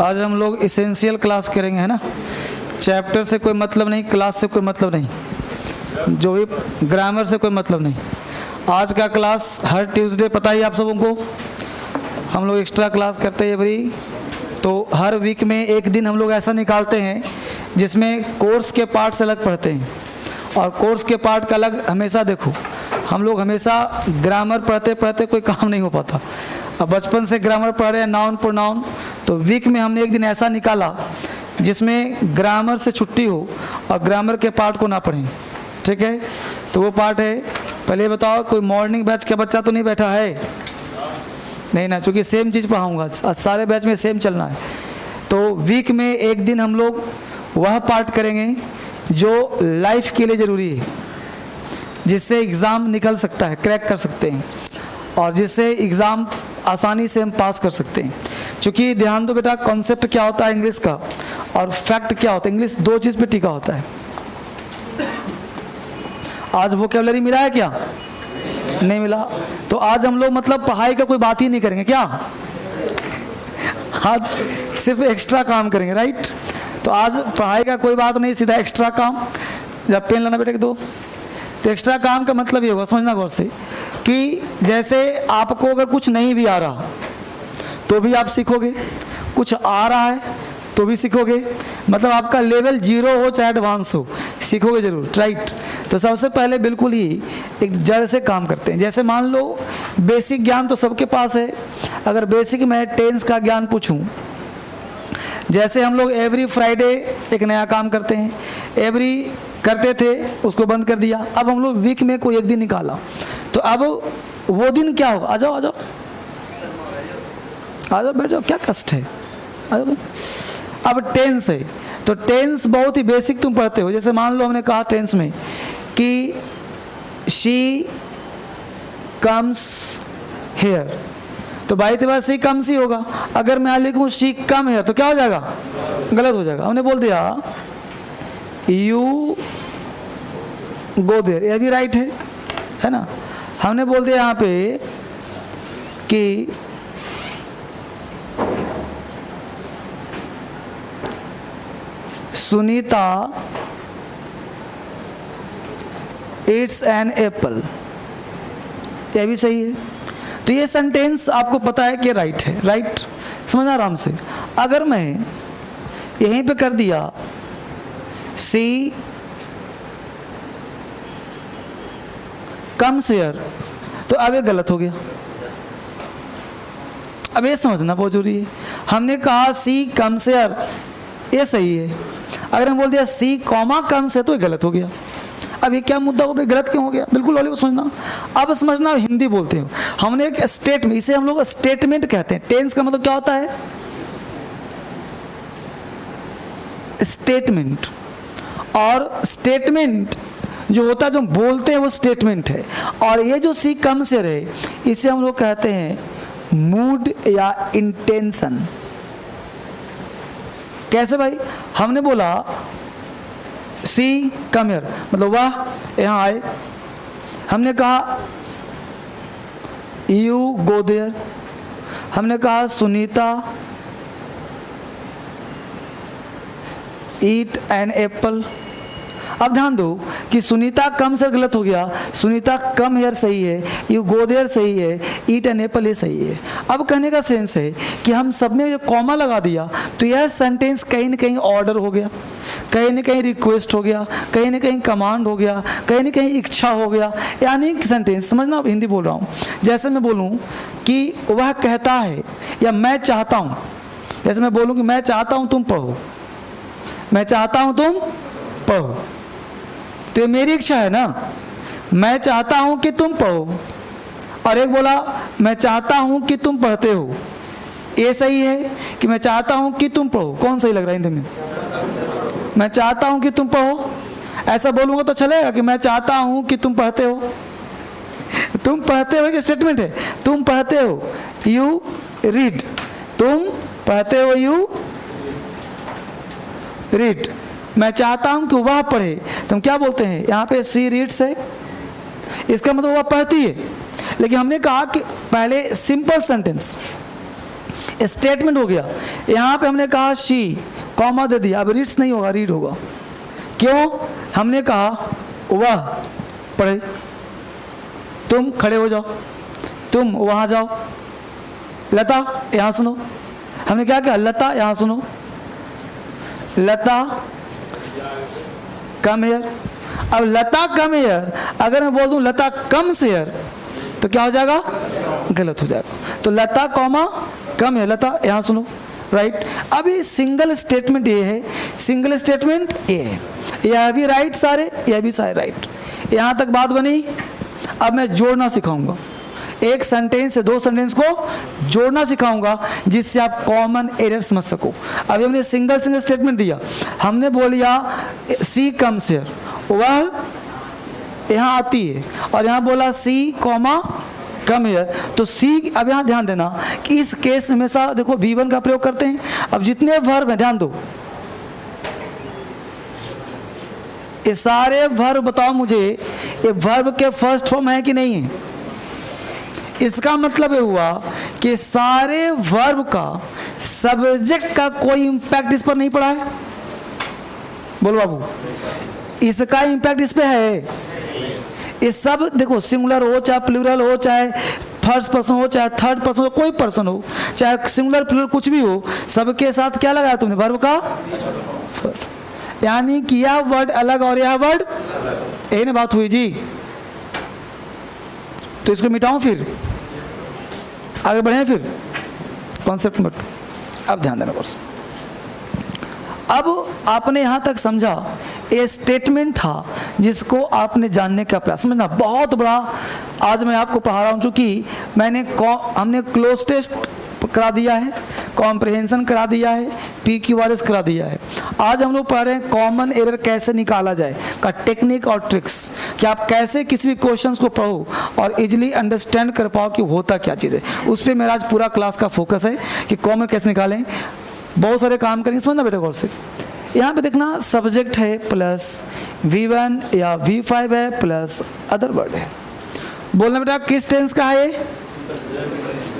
आज हम लोग इसेंशियल क्लास करेंगे, है ना। चैप्टर से कोई मतलब नहीं, क्लास से कोई मतलब नहीं, जो भी ग्रामर से कोई मतलब नहीं। आज का क्लास हर ट्यूसडे, पता ही आप सबों को, हम लोग एक्स्ट्रा क्लास करते हैं एवरी। तो हर वीक में एक दिन हम लोग ऐसा निकालते हैं जिसमें कोर्स के पार्ट्स अलग पढ़ते हैं, और कोर्स के पार्ट का अलग। हमेशा देखो, हम लोग हमेशा ग्रामर पढ़ते पढ़ते कोई काम नहीं हो पाता। अब बचपन से ग्रामर पढ़ रहे हैं, नाउन प्रोनाउन, तो वीक में हमने एक दिन ऐसा निकाला जिसमें ग्रामर से छुट्टी हो और ग्रामर के पार्ट को ना पढ़ें, ठीक है। तो वो पार्ट है, पहले बताओ कोई मॉर्निंग बैच का बच्चा तो नहीं बैठा है? नहीं ना, चूँकि सेम चीज़ पढ़ाऊँगा आज, सारे बैच में सेम चलना है। तो वीक में एक दिन हम लोग वह पार्ट करेंगे जो लाइफ के लिए ज़रूरी है, जिससे एग्ज़ाम निकल सकता है, क्रैक कर सकते हैं, और जिससे एग्ज़ाम आसानी से हम पास कर सकते हैं। क्योंकि ध्यान दो बेटा, कॉन्सेप्ट क्या होता है इंग्लिश का और फैक्ट क्या होता है। इंग्लिश दो चीज़ पे टिका होता है। आज वोकैबुलरी मिला है क्या? नहीं मिला। तो आज हम लोग मतलब पढ़ाई का कोई बात ही नहीं करेंगे क्या? आज सिर्फ एक्स्ट्रा काम करेंगे, राइट। तो आज पढ़ाई का कोई बात नहीं, सीधा एक्स्ट्रा काम। जब पेन लाना बेटे के दो, तो एक्स्ट्रा काम का मतलब ये होगा, समझना गौर से, कि जैसे आपको अगर कुछ नहीं भी आ रहा तो भी आप सीखोगे, कुछ आ रहा है तो भी सीखोगे। मतलब आपका लेवल 0 हो चाहे एडवांस हो, सीखोगे जरूर, राइट। तो सबसे पहले बिल्कुल ही एक जड़ से काम करते हैं। जैसे मान लो बेसिक ज्ञान तो सबके पास है। अगर बेसिक मैं टेंस का ज्ञान पूछूं, जैसे हम लोग एवरी फ्राइडे एक नया काम करते हैं, एवरी करते थे उसको बंद कर दिया, अब हम लोग वीक में कोई एक दिन निकाला, तो अब वो दिन क्या होगा? आ जाओ आ जाओ आ जाओ, बैठ जाओ, क्या कष्ट है, आ जाओ। अब टेंस है, तो टेंस बहुत ही बेसिक तुम पढ़ते हो। जैसे मान लो हमने कहा टेंस में कि शी कम्स हेयर, तो by Tabar C comes he होगा। अगर मैं लिखूं शी कम हेयर तो क्या हो जाएगा? गलत हो जाएगा। हमने बोल दिया यू गो देयर, यह भी राइट है ना। हमने बोल दिया यहाँ पे कि सुनीता इट्स एन एप्पल, यह भी सही है। तो ये सेंटेंस आपको पता है कि राइट है, राइट, समझना आराम से। अगर मैं यहीं पे कर दिया सी कम्स हियर, तो अब ये गलत हो गया। अब ये समझना बहुत जरूरी है। हमने कहा सी कम्स हियर, ये सही है। अगर हम बोल दिया सी कॉमा कम्स है तो ये गलत हो गया। अब ये क्या मुद्दा हो गया, गलत क्यों हो गया? बिल्कुल वाले को समझना। अब समझना, हिंदी बोलते हो हमने एक स्टेटमेंट, इसे हम लोग स्टेटमेंट कहते हैं। टेंस का मतलब क्या होता है? स्टेटमेंट। और स्टेटमेंट जो होता है, जो बोलते हैं वो स्टेटमेंट है। और ये जो सी कम से रहे, इसे हम लोग कहते हैं मूड या इंटेंशन। कैसे भाई? हमने बोला सी कम हियर, मतलब वह यहाँ आए। हमने कहा यू गो देयर। हमने कहा सुनीता ईट एन एप्पल। अब ध्यान दो कि सुनीता कम से गलत हो गया, सुनीता कम हेयर सही है, यू गो देयर सही है, ईट एन एप्पल ये सही है। अब कहने का सेंस है कि हम सब ने जो कॉमा लगा दिया तो यह सेंटेंस कहीं ना कहीं ऑर्डर हो गया, कहीं ना कहीं रिक्वेस्ट हो गया, कहीं ना कहीं कमांड हो गया, कहीं ना कहीं इच्छा हो गया। यानी सेंटेंस समझना, हिंदी बोल रहा हूँ। जैसे मैं बोलूँ कि वह कहता है या मैं चाहता हूँ, जैसे मैं बोलूँ कि मैं चाहता हूँ तुम पढ़ो, मैं चाहता हूँ तुम पढ़ो, तो ये मेरी इच्छा है ना, मैं चाहता हूं कि तुम पढ़ो। और एक बोला मैं चाहता हूं कि तुम पढ़ते हो, ये सही है कि मैं चाहता हूं कि तुम पढ़ो? कौन सही लग रहा है हिंदी में? मैं चाहता हूं कि तुम पढ़ो। ऐसा बोलूंगा तो चलेगा कि मैं चाहता हूं कि तुम पढ़ते हो? तुम पढ़ते हो एक स्टेटमेंट है, तुम पढ़ते हो, यू रीड, तुम पढ़ते हो, यू रीड। मैं चाहता हूं कि वह पढ़े, तुम क्या बोलते हैं? यहाँ पे सी रीड्स है, इसका मतलब वह पढ़ती है। लेकिन हमने कहा कि पहले सिंपल सेंटेंस, स्टेटमेंट हो गया। यहाँ पे हमने कहा शी, कॉमा दे दिया, अब रीड्स नहीं होगा, रीड होगा। क्यों? हमने कहा वह पढ़े, तुम खड़े हो जाओ, तुम वहां जाओ, लता यहां सुनो। हमने क्या कहा? लता यहां सुनो, लता कम हेयर। अब लता कम हेयर, अगर मैं बोल दूं लता कम हेयर तो क्या हो जाएगा? गलत हो जाएगा। तो लता कॉमा कम है, लता यहां सुनो, राइट। अभी सिंगल स्टेटमेंट ये है, सिंगल स्टेटमेंट ये है, यह भी राइट सारे, यह भी सारे राइट। यहां तक बात बनी। अब मैं जोड़ना सिखाऊंगा, एक सेंटेंस से दो सेंटेंस को जोड़ना सिखाऊंगा जिससे आप कॉमन एरर समझ सको। अभी हमने सिंगल सिंगल स्टेटमेंट दिया, हमने बोल दिया सी कम्स हियर, वह यहाँ आती है, और यहाँ बोला सी कॉमा कम हियर, तो सी। अब यहाँ ध्यान देना कि इस केस में हमेशा देखो V1 का प्रयोग करते हैं। अब जितने वर्ब हैं ध्यान दो, ये सारे वर्ब बताओ मुझे, ये वर्ब के फर्स्ट फॉर्म है कि नहीं है? इसका मतलब ये हुआ कि सारे वर्ब का सब्जेक्ट का कोई इंपैक्ट इस पर नहीं पड़ा है। बोलो बाबू, इसका इंपैक्ट इस पे है। ये सब देखो, सिंगुलर हो चाहे प्लूरल हो, चाहे फर्स्ट पर्सन हो चाहे थर्ड पर्सन हो, कोई पर्सन हो, चाहे सिंगुलर प्लूरल कुछ भी हो, सबके साथ क्या लगाया तुमने? वर्ब का। यानी कि यह वर्ड अलग और यह वर्ड, यही ना बात हुई जी। तो इसको मिटाऊं, फिर आगे बढ़े, फिर कॉन्सेप्ट बट। अब ध्यान देना बस। अब आपने यहां तक समझा, ये स्टेटमेंट था जिसको आपने जानने का प्रयास, समझना बहुत बड़ा। आज मैं आपको पढ़ा रहा हूं, चूंकि हमने क्लोज टेस्ट करा दिया है, कॉम्प्रिहेंशन करा दिया है, PQRS करा दिया है। आज हम लोग पढ़ रहे हैं कॉमन एरर कैसे निकाला जाए का टेक्निक और ट्रिक्स, कि आप कैसे किसी भी क्वेश्चंस को पढ़ो और इजीली अंडरस्टैंड कर पाओ कि होता क्या चीज़ है। उस पर मेरा आज पूरा क्लास का फोकस है कि कॉमन कैसे निकालें। बहुत सारे काम करेंगे, समझना बेटा गौर से। यहाँ पे देखना, सब्जेक्ट है प्लस V1 या V5 है प्लस अदर वर्ड है। बोलना बेटा किस टेंस का है ये?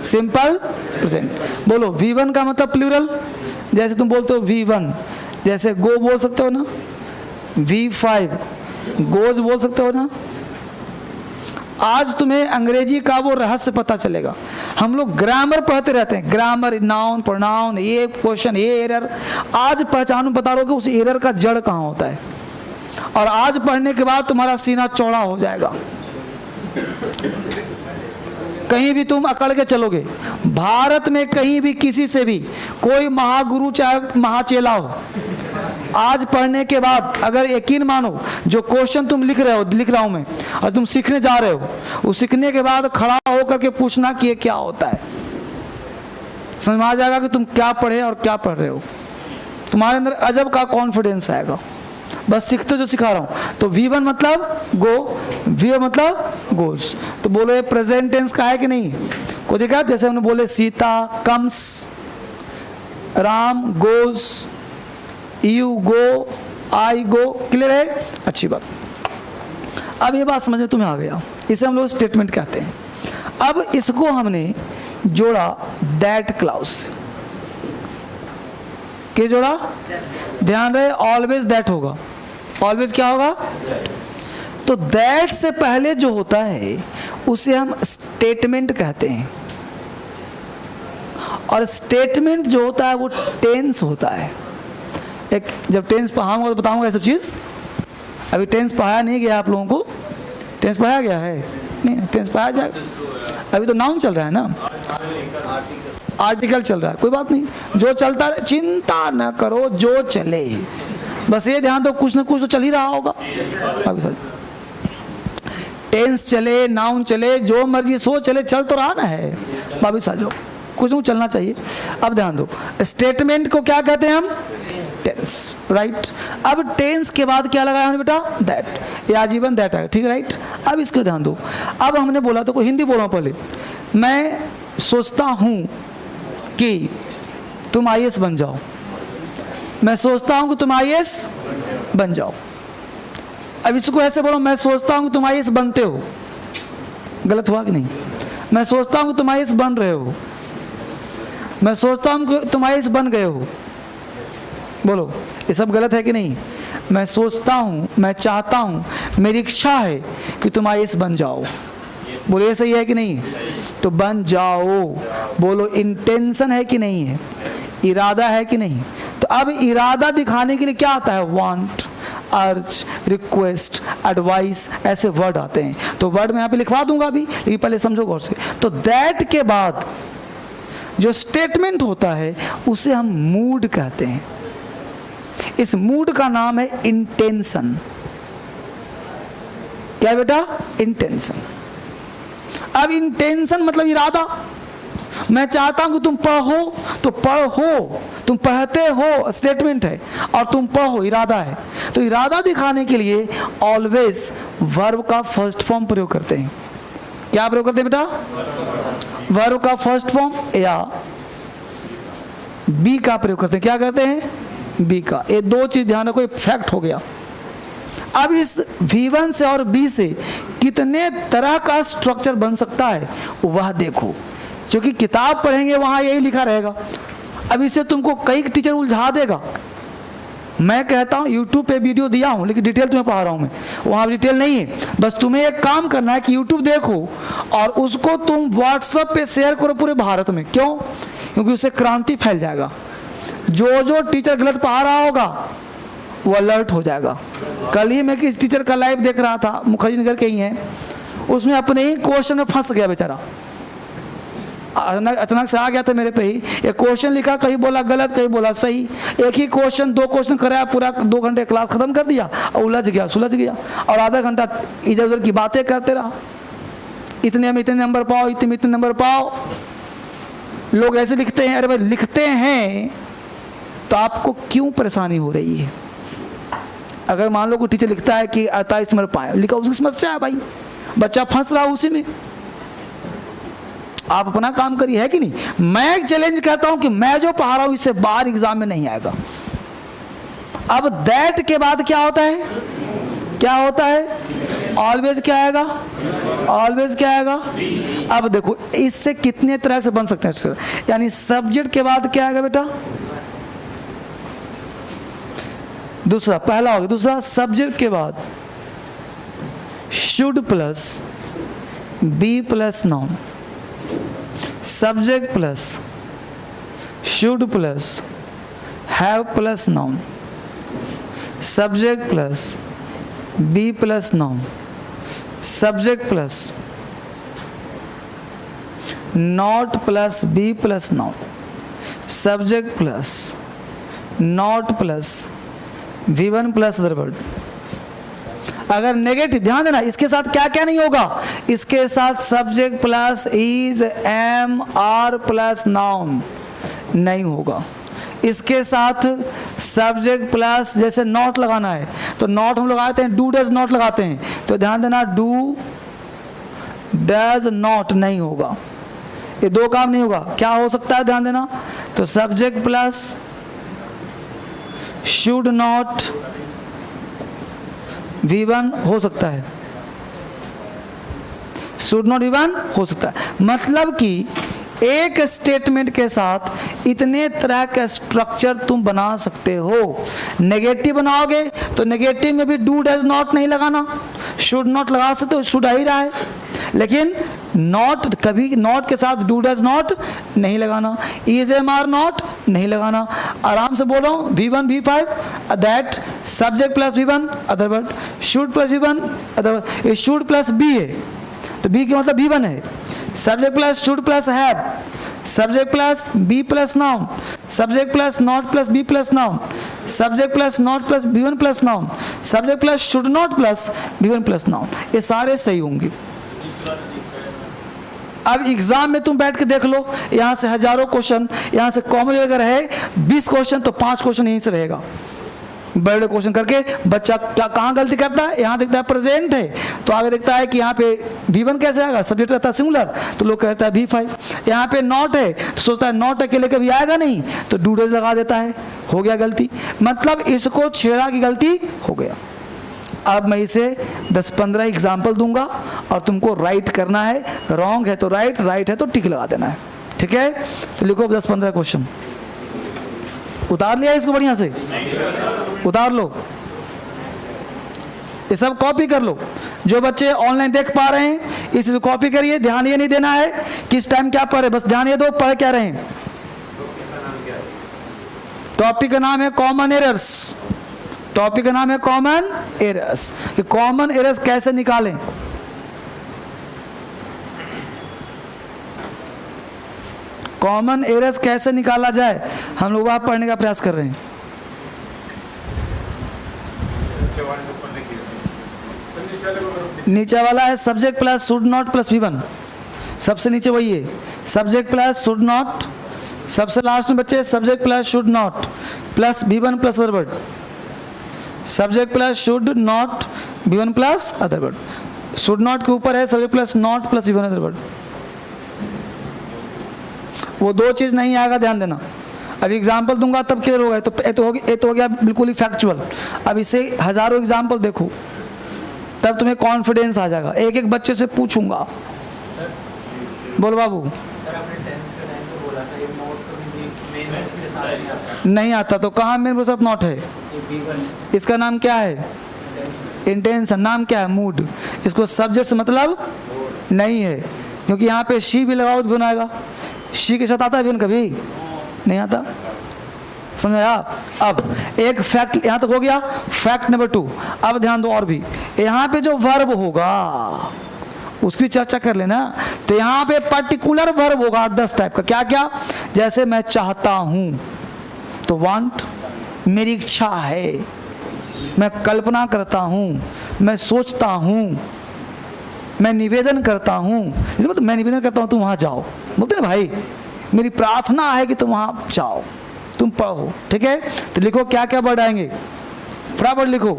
Simple present. बोलो V1 का मतलब प्लूरल, जैसे तुम बोलते हो V1, जैसे गो बोल सकते हो ना, V5 गोज बोल सकते हो ना। आज तुम्हें अंग्रेजी का वो रहस्य पता चलेगा। हम लोग ग्रामर पढ़ते रहते हैं, ग्रामर, नाउन, प्रोनाउन, ये क्वेश्चन, ये एरर। आज पहचानो, बता रहे हो कि उस एरर का जड़ कहाँ होता है, और आज पढ़ने के बाद तुम्हारा सीना चौड़ा हो जाएगा। कहीं भी तुम अकड़ के चलोगे, भारत में कहीं भी किसी से भी कोई महागुरु चाहे महाचेला हो, आज पढ़ने के बाद अगर यकीन मानो, जो क्वेश्चन तुम लिख रहा हूं मैं, और तुम सीखने जा रहे हो, उस सीखने के बाद खड़ा होकर के पूछना कि ये क्या होता है, समझ में आ जाएगा कि तुम क्या पढ़े और क्या पढ़ रहे हो। तुम्हारे अंदर अजब का कॉन्फिडेंस आएगा। बस सीखते जो सिखा रहा हूं। तो V1 मतलब गो, V मतलब गोज। तो बोलो ये प्रेजेंट टेंस का है कि नहीं? को देखा, जैसे हमने बोले Sita comes, Ram goes, you go, I go. Clear है? अच्छी बात। अब ये बात समझ में तुम्हें आ गया, इसे हम लोग स्टेटमेंट कहते हैं। अब इसको हमने जोड़ा दैट क्लाउज से। क्या जोड़ा? ध्यान रहे, ऑलवेज दैट होगा। ऑलवेज क्या होगा? तो दैट से पहले जो होता है उसे हम स्टेटमेंट कहते हैं, और स्टेटमेंट जो होता है वो टेंस होता है। एक जब टेंस पढ़ाऊंगा तो बताऊंगा ये सब चीज। अभी टेंस पढ़ाया नहीं गया आप लोगों को? टेंस पढ़ाया गया है? नहीं, टेंस पढ़ाया जाएगा। अभी तो नाउन चल रहा है ना, आर्टिकल चल रहा है, कोई बात नहीं, जो चलता है चिंता न करो, जो चले। बस ये ध्यान दो, कुछ ना कुछ तो चल ही रहा होगा। अभी टेंस चले, नाउन चले, जो मर्जी सो चले, चल तो रहा ना है। वापिस आ जाओ, कुछ ना कुछ चलना चाहिए। अब ध्यान दो, स्टेटमेंट को क्या कहते हैं हम? Tense, right. अब टेंस के बाद क्या लगाया हमने बेटा? दैट, या आजीवन दैट है, ठीक, राइट। अब इसको ध्यान दो। अब हमने बोला, तो कोई हिंदी बोला पहले, मैं सोचता हूं कि तुम IAS बन जाओ। मैं सोचता हूं कि तुम IAS बन जाओ। अब इसको ऐसे बोलो, मैं सोचता हूं कि तुम IAS बनते हो। गलत हुआ कि नहीं? मैं सोचता हूं कि तुम IAS बन रहे हो। मैं सोचता हूँ कि तुम आईएएस बन गए हो। बोलो ये सब गलत है कि नहीं? मैं सोचता हूँ, मैं चाहता हूँ, मेरी इच्छा है कि तुम आईएएस बन जाओ। बोलो ये सही है कि नहीं? तो बन जाओ। बोलो इंटेंशन है कि नहीं है? इरादा है कि नहीं? तो अब इरादा दिखाने के लिए क्या आता है? वांट, अर्ज, रिक्वेस्ट, एडवाइस, ऐसे वर्ड आते हैं। तो वर्ड मैं यहाँ पे लिखवा दूंगा अभी, लेकिन पहले समझो गौर से। तो दैट के बाद जो स्टेटमेंट होता है उसे हम मूड कहते हैं। इस मूड का नाम है इंटेंशन। क्या है बेटा? इंटेंशन। अब इंटेंशन मतलब इरादा। मैं चाहता हूं कि तुम पढ़ो, तो पढ़ो, तुम पढ़ते हो, स्टेटमेंट है, और तुम पढ़ो, इरादा है। तो इरादा दिखाने के लिए ऑलवेज वर्ब का फर्स्ट फॉर्म प्रयोग करते हैं। क्या प्रयोग करते हैं बेटा? वर्ब का फर्स्ट फॉर्म या बी का प्रयोग करते हैं। क्या करते हैं? बी का। ये दो चीज ध्यान रखो, फैक्ट हो गया। अब इस V1 से और B से कितने तरह का स्ट्रक्चर बन सकता है वह देखो, क्योंकि किताब पढ़ेंगे वहां यही लिखा रहेगा। अब इसे तुमको कई टीचर उलझा देगा। मैं कहता हूं YouTube पे वीडियो दिया हूं, लेकिन डिटेल तुम्हें पढ़ा रहा हूं मैं, वहां डिटेल नहीं है। बस तुम्हें एक काम करना है कि YouTube देखो और उसको तुम WhatsApp पे शेयर करो पूरे भारत में। क्यों? क्योंकि उससे क्रांति फैल जाएगा। जो जो टीचर गलत पढ़ा रहा होगा वो अलर्ट हो जाएगा। कल ही मैं किस टीचर का लाइव देख रहा था, मुखर्जी नगर के ही हैं, उसमें अपने ही क्वेश्चन में फंस गया बेचारा। अचानक से आ गया था मेरे पे ही, एक क्वेश्चन लिखा, कहीं बोला गलत, कहीं बोला सही। एक ही क्वेश्चन, दो क्वेश्चन कराया, पूरा 2 घंटे क्लास खत्म कर दिया और उलझ गया, सुलझ गया, और आधा घंटा इधर उधर की बातें करते रहा। इतने में इतने नंबर पाओ, इतने में इतने नंबर पाओ। लोग ऐसे लिखते हैं। अरे भाई लिखते हैं तो आपको क्यों परेशानी हो रही है? अगर मान लो कोई टीचर लिखता है कि 48 नंबर पाए, लिखा, उसकी समस्या है भाई, बच्चा फंस रहा उसी में। आप अपना काम करिए, है कि नहीं? मैं एक चैलेंज कहता हूं कि मैं जो पढ़ा रहा हूं इससे बाहर एग्जाम में नहीं आएगा। अब दैट के बाद क्या होता है? क्या होता है? ऑलवेज क्या आएगा? ऑलवेज क्या आएगा? अब देखो इससे कितने तरह से बन सकते हैं। यानी सब्जेक्ट के बाद क्या आएगा बेटा? दूसरा, पहला हो गया। दूसरा, सब्जेक्ट के बाद should plus be plus noun. Subject plus should plus have plus noun. Subject plus be plus noun. Subject plus not plus be plus noun. Subject plus not plus V1 plus other word. अगर negative, ध्यान देना, इसके साथ क्या क्या नहीं होगा? इसके साथ subject plus is, am, are plus noun नहीं होगा। इसके साथ सब्जेक्ट प्लस, जैसे नॉट लगाना है तो नॉट हम लगाते हैं, डू डज नॉट लगाते हैं, तो ध्यान देना डू डज नॉट नहीं होगा। ये दो काम नहीं होगा। क्या हो सकता है? ध्यान देना, तो subject plus should not V1 हो सकता है, शुड नॉट V1 हो सकता है। मतलब कि एक स्टेटमेंट के साथ इतने तरह का स्ट्रक्चर तुम बना सकते हो। नेगेटिव बनाओगे तो नेगेटिव में भी डू डज नॉट नहीं लगाना, शुड नॉट लगा सकते हो, शुड आ ही रहा है। लेकिन नॉट, कभी नॉट के साथ डू डज नॉट नहीं लगाना, इज, एम, आर नॉट नहीं लगाना। आराम से बोल रहा हूँ, V1 V5 that, subject plus V1 other word, should plus V1 other word. ये शुड प्लस बी है तो बी का मतलब V1 है। Subject plus should plus have, subject plus be plus noun, subject plus not plus be plus noun, subject plus not plus V1 plus noun, subject plus should not plus V1 plus noun. ये सारे सही होंगे। अब exam में तुम बैठ के देख लो, यहां से हजारों क्वेश्चन, यहां से कॉमन अगर है 20 क्वेश्चन तो 5 क्वेश्चन यहीं से रहेगा। बड़े क्वेश्चन करके बच्चा क्या कहाँ गलती करता है? यहाँ देखता है प्रेजेंट है तो आगे देखता है कि यहाँ पे V1 कैसे आएगा, सब्जेक्ट रहता है सिंगुलर तो लोग कहता है V5। यहाँ पे नॉट है तो सोचता है नॉट अकेले कभी आएगा नहीं तो डू डज लगा देता है, हो गया गलती। मतलब इसको छेड़ा की गलती हो गया। अब मैं इसे 10-15 एग्जाम्पल दूंगा और तुमको राइट करना है। रॉन्ग है तो राइट, राइट है तो टिक लगा देना है। ठीक। ठीक है, तो लिखो 10-15 क्वेश्चन। उतार लिया इसको बढ़िया से, उतार लो, ये सब कॉपी कर लो। जो बच्चे ऑनलाइन देख पा रहे हैं इसे कॉपी करिए। ध्यान ये नहीं देना है किस टाइम क्या पढ़े, बस ध्यान ये दो पढ़ क्या रहे हैं। टॉपिक का नाम है कॉमन एरर्स। टॉपिक का नाम है कॉमन एरर्स। कि कॉमन एरर्स कैसे निकालें। कॉमन एरर्स कैसे निकाला जाए, हम लोग वहां पढ़ने का प्रयास कर रहे हैं। नीचे वाला है subject plus should not plus V1, सबसे नीचे वही है, सब्जेक्ट प्लस शुड नॉट। सबसे लास्ट में बच्चे subject plus should not plus V1 plus other word. Subject plus should not V1 plus other word. Should not के ऊपर है subject plus not plus V1 other word. वो दो चीज नहीं आएगा, ध्यान देना। अभी एग्जाम्पल दूंगा तब क्लियर होगा। ये तो हो गया बिल्कुल ही फैक्चुअल। अब इसे हजारों एग्जाम्पल देखो तब तुम्हें कॉन्फिडेंस आ जाएगा। एक एक बच्चे से पूछूंगा। बोल बाबू। नहीं आता तो कहाँ मेरे साथ नॉट है। इसका नाम क्या है, इंटेंशन। नाम क्या है, मूड। इसको सब्जेक्ट से मतलब नहीं है, क्योंकि यहाँ पे शी भी लगाओ तो बनाएगा। शी के साथ आता है भी कभी नहीं आता, समझा। अब एक फैक्ट यहाँ तक हो गया, फैक्ट नंबर 2। अब ध्यान दो और भी, यहाँ पे जो वर्ब होगा उसकी चर्चा कर लेना। तो यहाँ पे पर्टिकुलर वर्ब होगा 10 टाइप का। क्या क्या, जैसे मैं चाहता हूं तो वांट, मेरी इच्छा है, मैं कल्पना करता हूं, मैं सोचता हूं, मैं निवेदन करता हूं। इसमें तो मैं निवेदन करता हूं तुम वहां जाओ, बोलते ना भाई, मेरी प्रार्थना है कि तुम वहां जाओ, तुम पढ़ो। ठीक है, तो लिखो क्या क्या वर्ड आएंगे, फटाफट लिखो।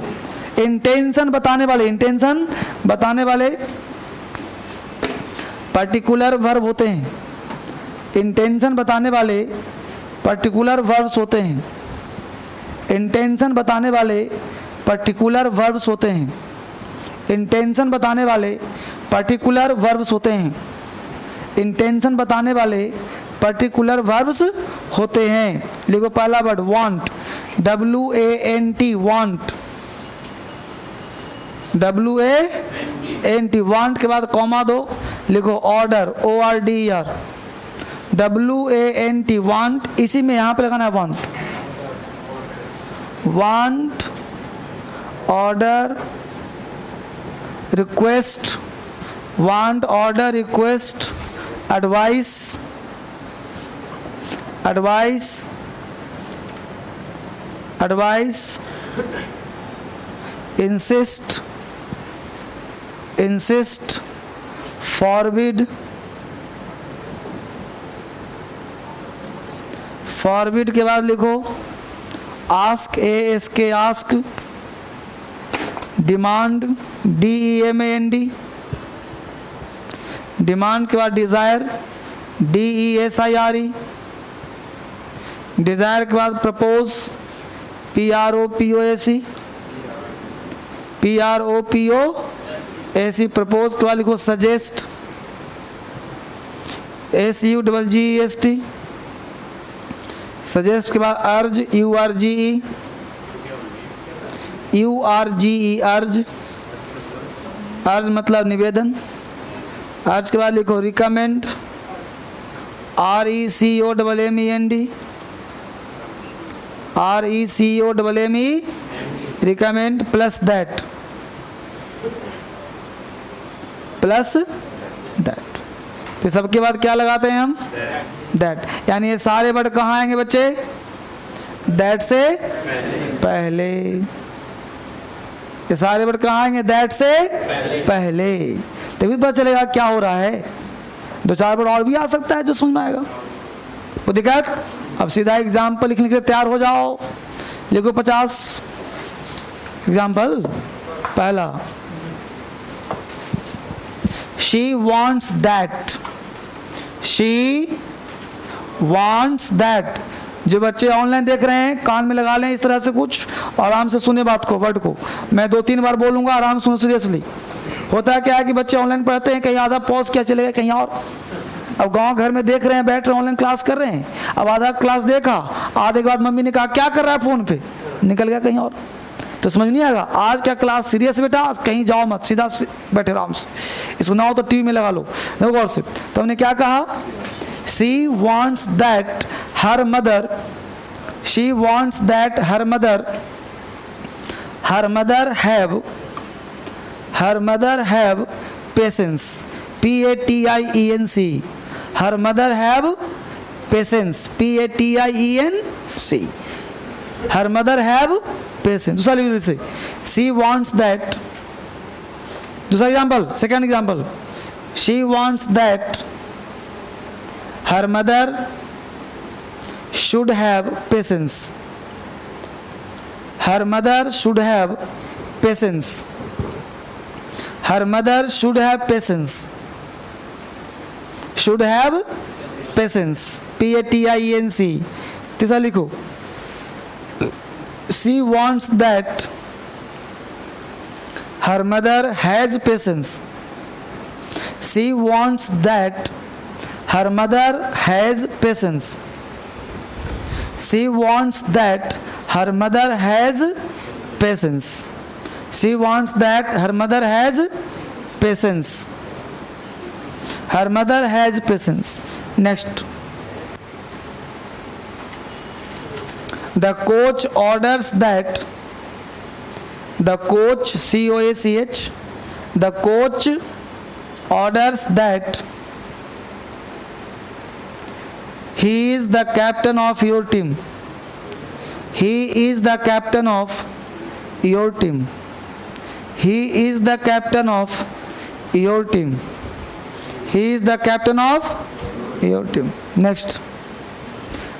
इंटेंशन बताने वाले, इंटेंशन बताने वाले पर्टिकुलर वर्ब होते हैं। इंटेंशन बताने वाले पर्टिकुलर वर्ब्स होते हैं। इंटेंशन बताने वाले पर्टिकुलर वर्ब्स होते हैं। इंटेंशन बताने वाले पर्टिकुलर वर्ब्स होते हैं। इंटेंशन बताने वाले पर्टिकुलर वर्ब्स होते हैं। लिखो पहला word want, WANT, want, WANT। Want के बाद कॉमा दो, लिखो ऑर्डर, ORDER, WANT, वांट। इसी में यहां पे लगाना है want, want, order, request, want, order, request, advice, advice, advice, insist, insist, forbid, forbid के बाद लिखो ask, ASK, ask, demand, DEMAND, demand के बाद डिजायर, DESIRE, डिजायर के बाद प्रपोज, PROPOSE, PROPOSE, प्रपोज के बाद लिखो सजेस्ट, SUGGEST, सजेस्ट के बाद अर्ज, URGE, अर्ज, अर्ज मतलब निवेदन। अर्ज के बाद लिखो recommend, RECOMMEND, recommend, plus that, plus that. तो सबके बाद क्या लगाते हैं हम, दैट। यानी ये सारे वर्ड कहाँ आएंगे बच्चे, दैट से पहले। ये सारे वर्ड कहाँ आएंगे, दैट से पहले। तभी पता चलेगा क्या हो रहा है। 2-4 वर्ड और भी आ सकता है जो समझ में आएगा, वो दिक्कत। अब सीधा एग्जाम्पल लिखने के लिए तैयार हो जाओ। लिखो 50 एग्जाम्पल। पहला, she wants that, she wants that। जो बच्चे ऑनलाइन देख रहे हैं कान में लगा लें इस तरह से कुछ, आराम से सुने बात को, वर्ड को। मैं 2-3 बार बोलूंगा, आराम से सुनो सीरियसली। होता है क्या है कि बच्चे ऑनलाइन पढ़ते हैं, कहीं आधा पॉज क्या चलेगा, कहीं और अब गांव घर में देख रहे हैं, बैठ रहे ऑनलाइन क्लास कर रहे हैं, अब आधा क्लास देखा, आधे के बाद मम्मी ने कहा क्या कर रहा है फोन पे, निकल गया कहीं और, तो समझ नहीं आएगा। आज क्या क्लास सीरियस बेटा, कहीं जाओ मत, सीधा बैठे आराम से, इसको ना हो तो टीवी में लगा लो। देखो गौर से, तो हमने क्या कहा, she wants that her mother, she wants that her mother have patience, PATIENC, her mother have patience, PATIENC, her mother have patience। दूसरा लिख लीजिए, she wants that, दूसरा example, second example, she wants that her mother should have patience, her mother should have patience, her mother should have patience, should have patience, PATIENC। तीसरा लिखो, she wants that her mother has patience, she wants that her mother has patience, she wants that her mother has patience, she wants that her mother has patience, her mother has patience। Next, the coach orders that, the coach, COACH, the coach orders that he is the captain of your team, he is the captain of your team, he is the captain of your team, he is the captain of your team। Next,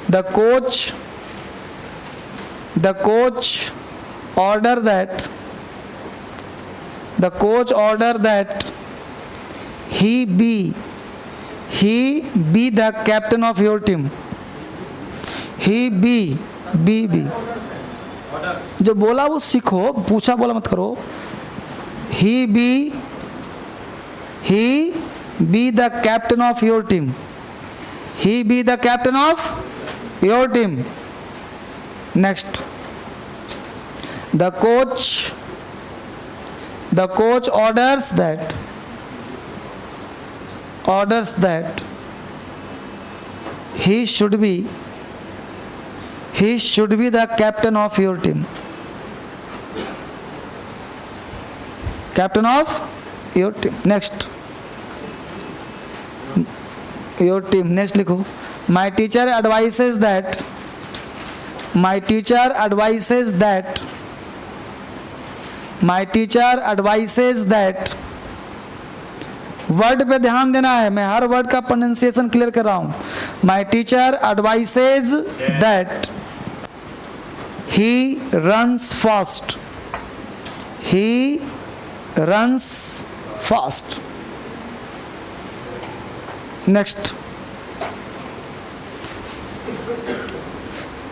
the coach order that, the coach order that he be the captain of your team, he be जो बोला वो सीखो, पूछा बोला मत करो। he be the captain of your team, he be the captain of your team। Next, the coach orders that he should be the captain of your team, captain of your team। Next, your team। Next लिखो, my teacher advises that, my teacher advises that, my teacher advises that। Word पे ध्यान देना है, मैं हर word का pronunciation clear कर रहा हूं। my teacher advises that he runs fast, he runs fast। Next,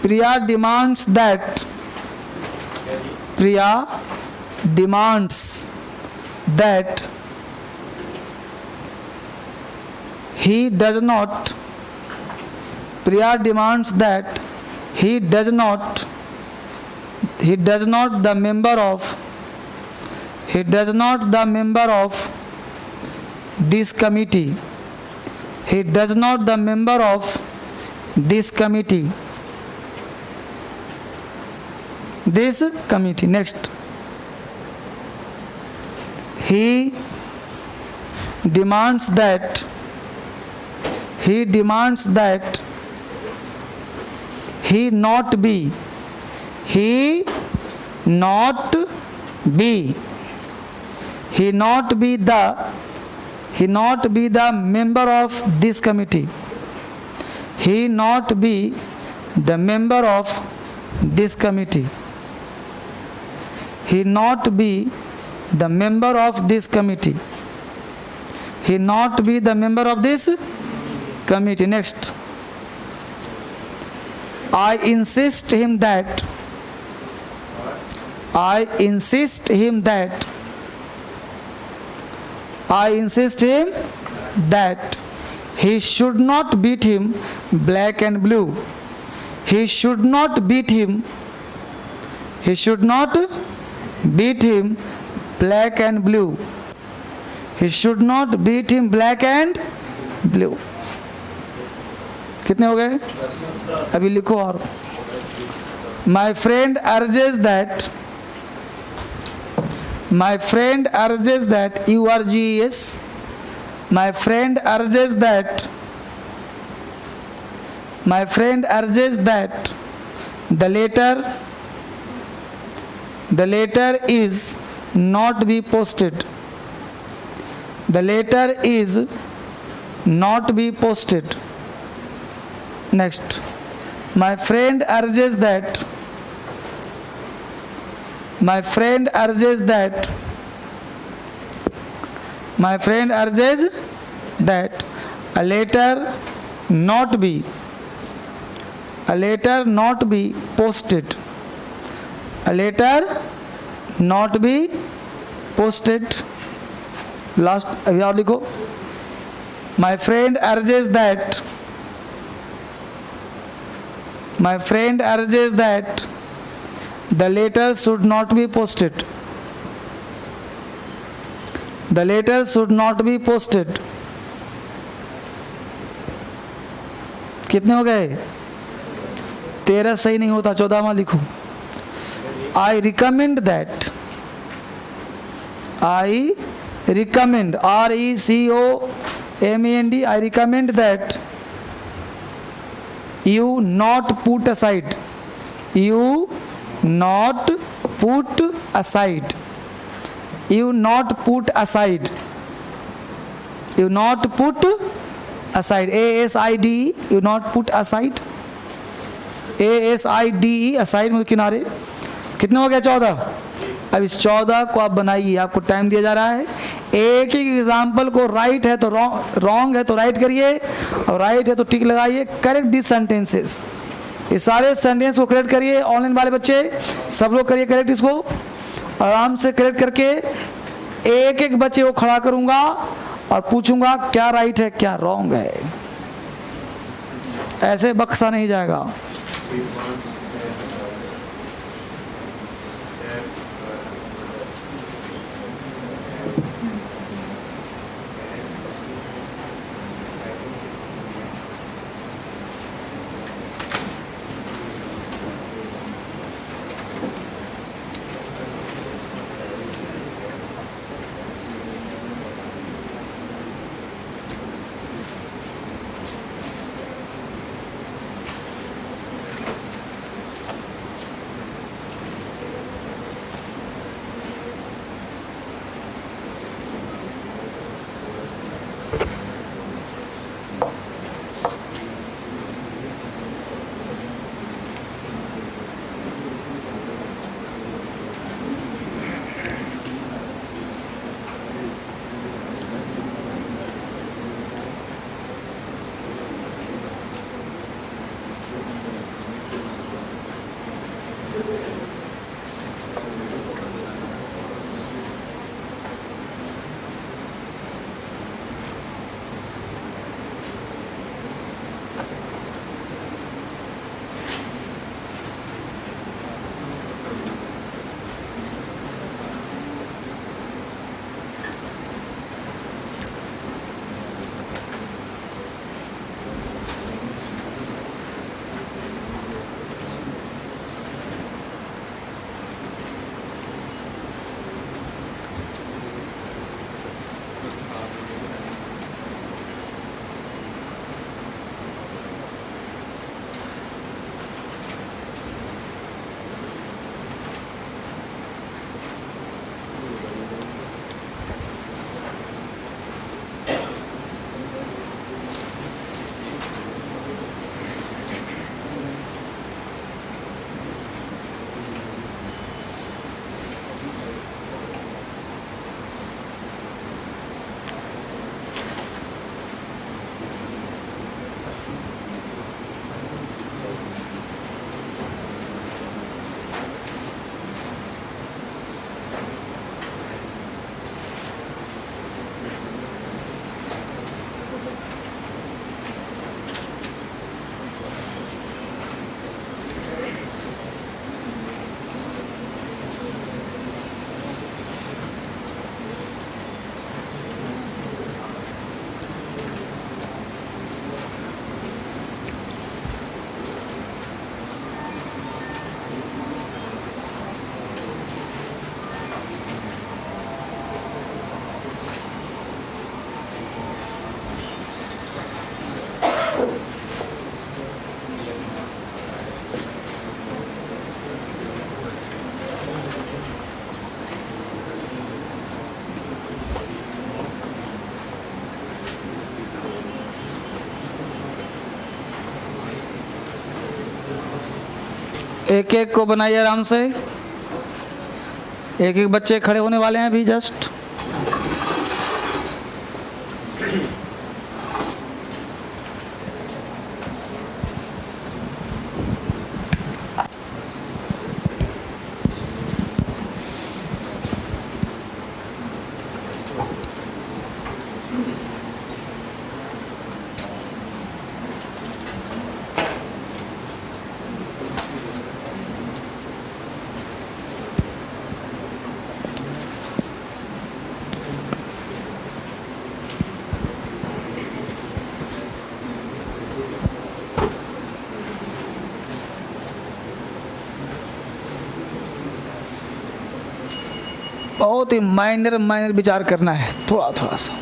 Priya demands that, Priya demands that he does not, Priya demands that he does not the member of, he does not the member of this committee, he does not the member of this committee, this committee। Next, he demands that, he demands that he not be, he not be, he not be the, he not be the member of this committee, he not be the member of this committee, he not be the member of this committee, he not be the member of this committee। Next, I insist him that, I insist him that, I insist him that He should not beat him black and blue. He should not beat him. He should not beat him black and blue. He should not beat him black and blue. कितने हो गए? अभी लिखो और. My friend urges that. My friend urges that. URGES. My friend urges that. My friend urges that the letter is not be posted. The letter is not be posted. Next. My friend urges that. My friend urges that. My friend urges that a letter not be posted. A letter not be posted. Last अभी और लिखो. My friend urges that. My friend urges that the letter should not be posted. The letter should not be posted. कितने हो गए? 13 सही नहीं होता, 14वां लिखो. I recommend that. I recommend. RECOMMEND. I recommend that you not put aside. You not put aside. You not put aside. You not put aside. ASIDE. You not put aside. ASIDE. aside मतलब किनारे. कितने हो गया? 14. अब इस 14 को आप बनाइए. आपको टाइम दिया जा रहा है. एक एक एग्जाम्पल को राइट है तो रॉन्ग है तो राइट करिए और राइट है तो टिक लगाइए. Correct this sentences. ये सारे सेंटेंस को करेक्ट करिए. ऑनलाइन वाले बच्चे सब लोग करिए करेक्ट. इसको आराम से करेक्ट करके एक एक बच्चे को खड़ा करूंगा और पूछूंगा क्या राइट है क्या रॉन्ग है. ऐसे बक्सा नहीं जाएगा. एक एक को बनाइए आराम से। एक एक बच्चे खड़े होने वाले हैं अभी जस्ट। बहुत ही माइनर माइनर विचार करना है, थोड़ा थोड़ा सा।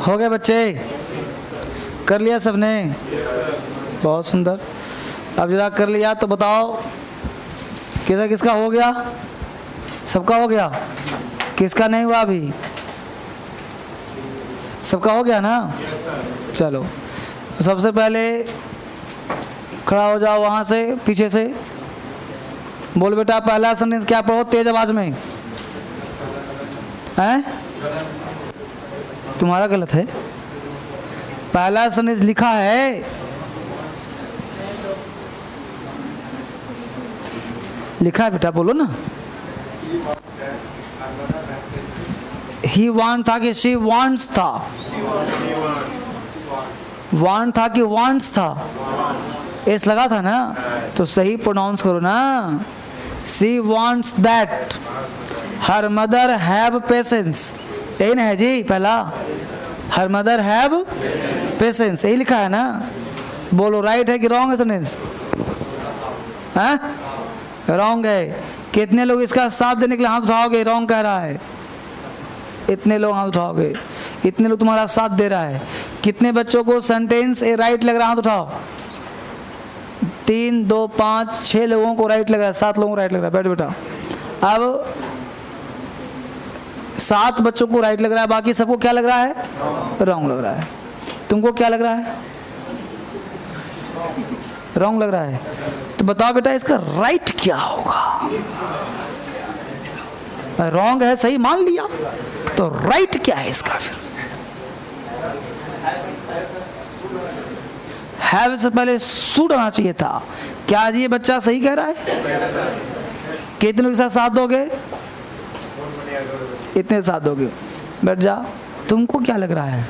हो गए बच्चे? कर लिया सबने? बहुत सुंदर। अब जरा कर लिया तो बताओ किसका किसका हो गया? सबका हो गया? किसका नहीं हुआ अभी? सबका हो गया ना? चलो तो सबसे पहले खड़ा हो जाओ वहां से, पीछे से। बोल बेटा पहला सेंटेंस क्या पढ़ो तेज आवाज में। हैं? तुम्हारा गलत है। पहला सेंटेंस लिखा है, लिखा है बेटा, बोलो ना। ही वांट था कि शी वांट्स था? वांट था कि वांट्स था? एस लगा था ना, तो सही प्रोनाउंस करो ना। She wants that her mother have patience, यही ना है जी पहला? हर मदर हैव पेशेंस, यही लिखा है ना? बोलो राइट है कि रॉन्ग है सेंटेंस? हैं? रॉन्ग है। कितने लोग इसका साथ देने के लिए हाथ उठाओगे? रॉन्ग कह रहा है। इतने लोग हाथ उठाओगे, इतने लोग तुम्हारा साथ दे रहा है। कितने बच्चों को सेंटेंस ए राइट लग रहा है? हाथ उठाओ। 3 2 5 6 लोगों को राइट लग रहा है, 7 लोगों को राइट लग रहा है। बैठ बेटा। अब 7 बच्चों को राइट लग रहा है, बाकी सबको क्या लग रहा है? रॉन्ग लग रहा है। तुमको क्या लग रहा है? रॉन्ग लग रहा है। तो बताओ बेटा इसका राइट क्या होगा? रॉन्ग है, सही मान लिया, तो राइट क्या है इसका? फिर हैव से पहले शुड आना चाहिए था। क्या जी ये बच्चा सही कह रहा है? कितने लोग के साथ दोगे? इतने साथ दोगे। बैठ जा। तुमको क्या लग रहा है?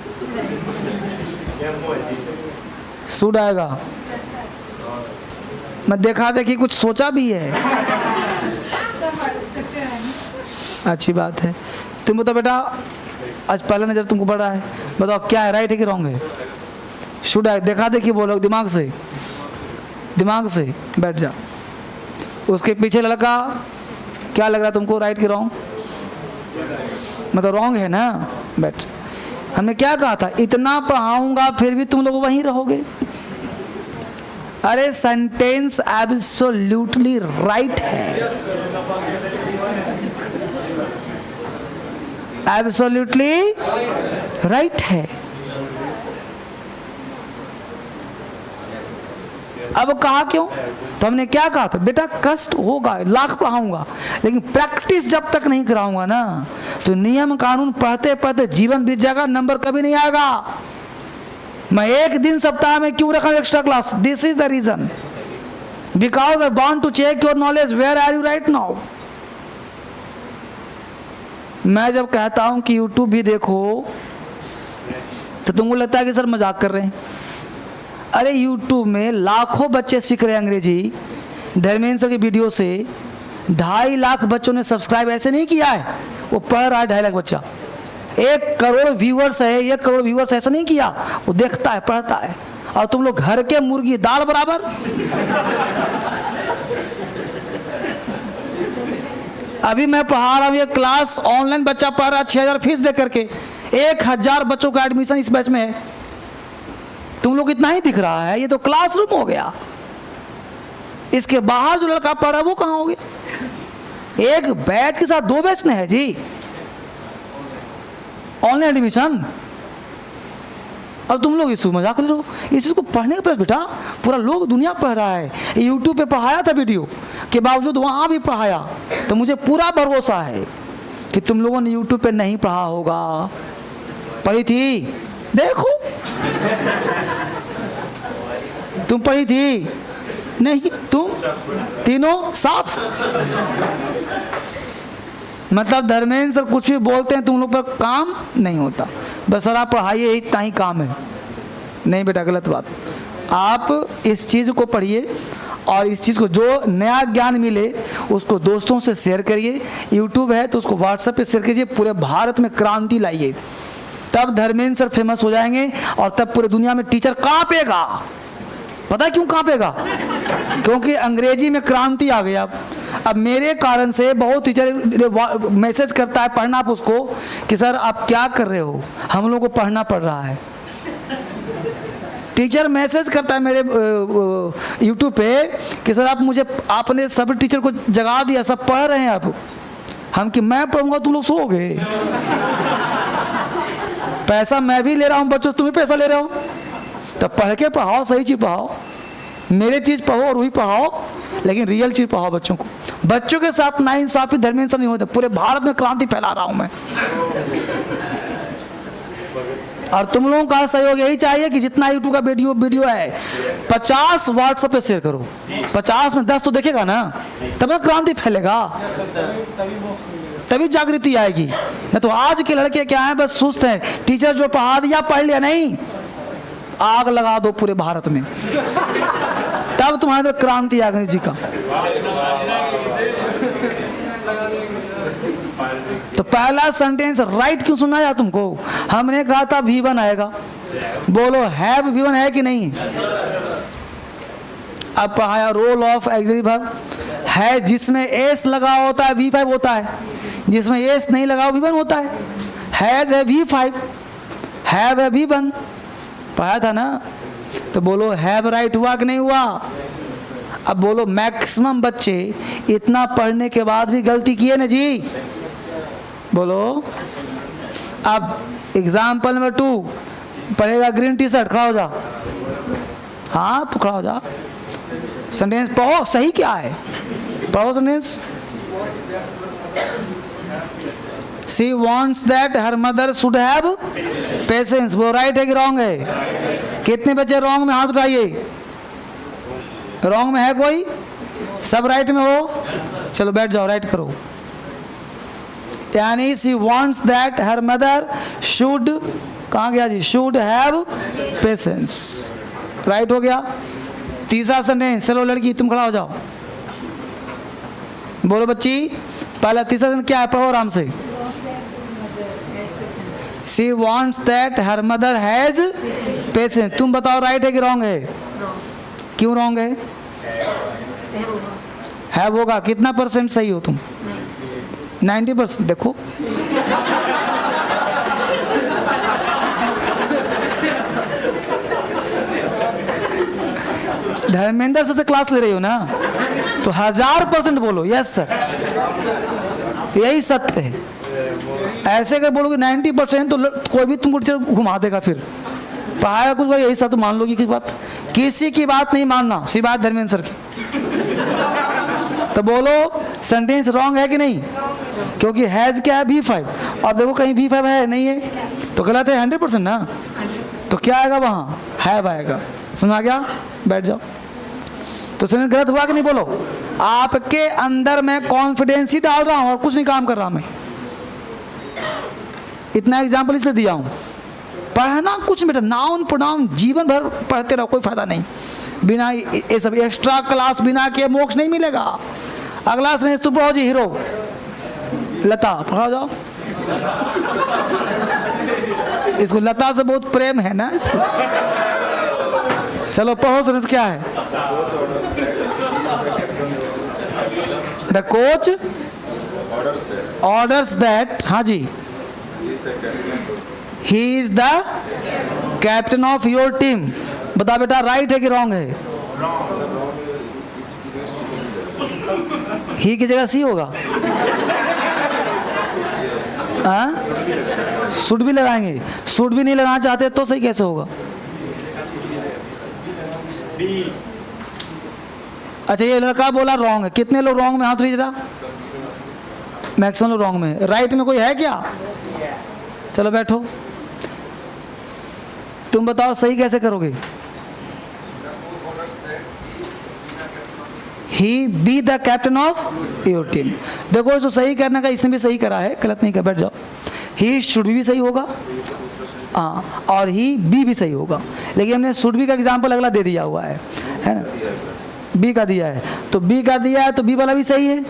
शुड आएगा। मैं देखा देखी कुछ सोचा भी है। अच्छी बात है। तुम बताओ बेटा, आज पहला नजर तुमको पड़ रहा है, बताओ क्या है, राइट है कि रॉन्ग है? शुड है। देखा देखी बोलो, दिमाग से, दिमाग से। बैठ जा। उसके पीछे लड़का क्या लग रहा है तुमको, राइट कि रॉन्ग? मतलब रॉन्ग है ना? बैठ। हमने क्या कहा था? इतना पढ़ाऊंगा फिर भी तुम लोग वहीं रहोगे। अरे सेंटेंस एब्सोल्युटली राइट है। एब्सोल्युटली राइट है। अब कहा क्यों? तो हमने क्या कहा था, बेटा कष्ट होगा, लाख पढ़ाऊंगा, लेकिन प्रैक्टिस जब तक नहीं कराऊंगा ना, तो नियम कानून पढ़ते पढ़ते जीवन बीत जाएगा, नंबर कभी नहीं आएगा। मैं एक दिन सप्ताह में क्यों रखा extra class? This is the reason, because I want to check your knowledge, where are you right now. मैं जब कहता हूं कि यूट्यूब भी देखो, तो तुमको लगता है कि सर मजाक कर रहे हैं। अरे यूट्यूब में लाखों बच्चे सीख रहे हैं अंग्रेजी धर्मेंद्र सर की वीडियो से। 2.5 लाख बच्चों ने सब्सक्राइब ऐसे नहीं किया है, वो पढ़ रहा है 2.5 लाख बच्चा। 1 करोड़ व्यूअर्स है, 1 करोड़ व्यूअर्स ऐसा नहीं किया, वो देखता है पढ़ता है। और तुम लोग घर के मुर्गी दाल बराबर। अभी मैं पढ़ा रहा हूँ, ये क्लास ऑनलाइन बच्चा पढ़ रहा है 6,000 फीस दे करके, 1,000 बच्चों का एडमिशन इस बैच में है। तुम लोग इतना ही दिख रहा है, ये तो क्लासरूम हो गया। इसके बाहर जो लड़का पढ़ रहा है वो कहाँ हो गया? एक बैच के साथ 2 बैच ने है जी ऑनलाइन एडमिशन। अब तुम लोग इस मजाक ले रहे हो, इस चीज को पढ़ने का बेटा पूरा लोग दुनिया पढ़ रहा है। यूट्यूब पे पढ़ाया था वीडियो के बावजूद वहां भी पढ़ाया, तो मुझे पूरा भरोसा है कि तुम लोगों ने यूट्यूब पे नहीं पढ़ा होगा। पढ़ी थी? देखो तुम पढ़ी थी? नहीं, तुम तीनों साफ। मतलब धर्मेंद्र सर कुछ भी बोलते हैं तुम लोग पर काम नहीं होता, बस सर आप पढ़ाइए, इतना ही काम है। नहीं बेटा, गलत बात। आप इस चीज को पढ़िए और इस चीज को जो नया ज्ञान मिले उसको दोस्तों से शेयर करिए। यूट्यूब है तो उसको व्हाट्सएप पे शेयर कीजिए, पूरे भारत में क्रांति लाइए, तब धर्मेंद्र सर फेमस हो जाएंगे और तब पूरे दुनिया में टीचर कांपेगा। पता है क्यों कांपेगा? क्योंकि अंग्रेजी में क्रांति आ गई। अब मेरे कारण से बहुत टीचर मैसेज करता है, पढ़ना आप उसको कि सर आप क्या कर रहे हो, हम लोग को पढ़ना पड़ रहा है। टीचर मैसेज करता है मेरे यूट्यूब पे कि सर आप मुझे, आपने सब टीचर को जगा दिया, सब पढ़ रहे हैं। आप हम कि मैं पढ़ूंगा तुम लोग सोओगे। पैसा मैं भी ले रहा हूँ बच्चों, तुम भी पैसा ले रहे हो, तो पढ़ के पढ़ाओ, सही चीज पढ़ाओ। मेरे चीज पढ़ो और वही पढ़ाओ, लेकिन रियल चीज पढ़ाओ बच्चों को। बच्चों के साथ नाइंसाफी धर्मेंद्र सर नहीं होते। पूरे भारत में क्रांति फैला रहा हूं मैं, और तुम लोगों का सहयोग यही चाहिए कि जितना यूट्यूब का वीडियो है 50 व्हाट्सएप पे शेयर करो। 50 में 10 तो देखेगा ना, तब तक क्रांति फैलेगा, तभी जागृति आएगी। नहीं तो आज के लड़के क्या है, बस सुस्त हैं, टीचर जो पढ़ा दिया पढ़ लिया, नहीं, आग लगा दो पूरे भारत में, तब तुम्हारे अंदर क्रांति आ गई जी का। तो पहला सेंटेंस राइट क्यों सुना यार तुमको? हमने कहा था V1 आएगा, बोलो हैव V1 है कि नहीं? अब पढ़ाया रोल ऑफ ऑक्सिलरी वर्ब है, जिसमें एस लगा होता है V5 होता है, जिसमें एस नहीं लगा V1 होता है। हैज है V5, हैव है V1, पढ़ाया था ना। तो बोलो हैव राइट हुआ कि नहीं हुआ? अब बोलो मैक्सिमम बच्चे इतना पढ़ने के बाद भी गलती किए ना जी, बोलो। अब एग्जाम्पल नंबर 2 पढ़ेगा, ग्रीन टी शर्ट, खड़ा हो जा। हाँ तो खड़ा हो जा, सेंटेंस पढ़ो, सही क्या है पढ़ो sentence. She wants that her mother should have patience, वो राइट है कि रॉन्ग है? कितने बच्चे रॉन्ग में हाथ उठाइए। रॉन्ग में है कोई? सब राइट में हो? चलो बैठ जाओ, राइट करो। यानी she wants that her mother should, कहाँ गया जी, should have patience, राइट हो गया। तीसरा सेंटेंस, चलो लड़की तुम खड़ा हो जाओ, बोलो बच्ची। पहला तीसरा सेंटेंस क्या है, पढ़ो आराम से। She wants that her mother has patience, तुम बताओ राइट है कि रॉन्ग है? क्यों रॉन्ग है? हैव होगा। कितना % सही हो तुम? 90%। देखो धर्मेंद्र सर से क्लास ले रही हो ना, तो 1000% बोलो यस सर, यही सत्य है। ऐसे अगर बोलोगे 90% तो कोई भी तुमको टीचर घुमा देगा, फिर पढ़ाएगा कुछ यही सब तो मान लोगी की बात। किसी की बात नहीं मानना सिवाय धर्मेंद्र सर की। तो बोलो सेंटेंस रॉन्ग है कि नहीं, क्योंकि हैज क्या है V5, और देखो कहीं V5 है नहीं है तो गलत है 100% ना। तो क्या आएगा वहाँ, हैव आएगा। समझ आ गया, बैठ जाओ। तो सेंटेंस गलत हुआ कि नहीं बोलो। आपके अंदर मैं कॉन्फिडेंस ही डाल रहा हूँ और कुछ नहीं काम कर रहा मैं। इतना एग्जाम्पल इसलिए दिया हूँ। पढ़ना कुछ बेटा नाउन प्रोनाउन जीवन भर पढ़ते रहो, कोई फायदा नहीं। बिना ये सब एक्स्ट्रा क्लास बिना के मोक्ष नहीं मिलेगा। अगला सेंटेंस तुम पढ़ो जी, हीरो लता पढ़ाओ जाओ। इसको लता से बहुत प्रेम है ना इसको। चलो पढ़ो सेंटेंस क्या है। द कोच ऑर्डर्स दैट, हाँ जी, he is the captain of your team. बता बेटा राइट है कि रॉन्ग है। ही की जगह सी होगा। शुड भी लगाएंगे, शुड भी नहीं लगाना चाहते तो सही कैसे होगा। अच्छा ये लड़का बोला रॉन्ग है, कितने लोग रॉन्ग में हाथ उठाइए जरा। मैक्सिमम लोग रॉन्ग में, राइट में कोई है क्या। चलो बैठो, तुम बताओ सही कैसे करोगे। He be the captain of your team. देखो इसको सही करने का इसने भी सही करा है, गलत नहीं कर, बैठ जाओ। ही शुड भी सही होगा, हाँ, और ही बी भी सही होगा। लेकिन हमने शुड बी का एग्जाम्पल अगला दे दिया हुआ है ना, बी का दिया है तो बी का दिया है तो बी वाला भी सही है,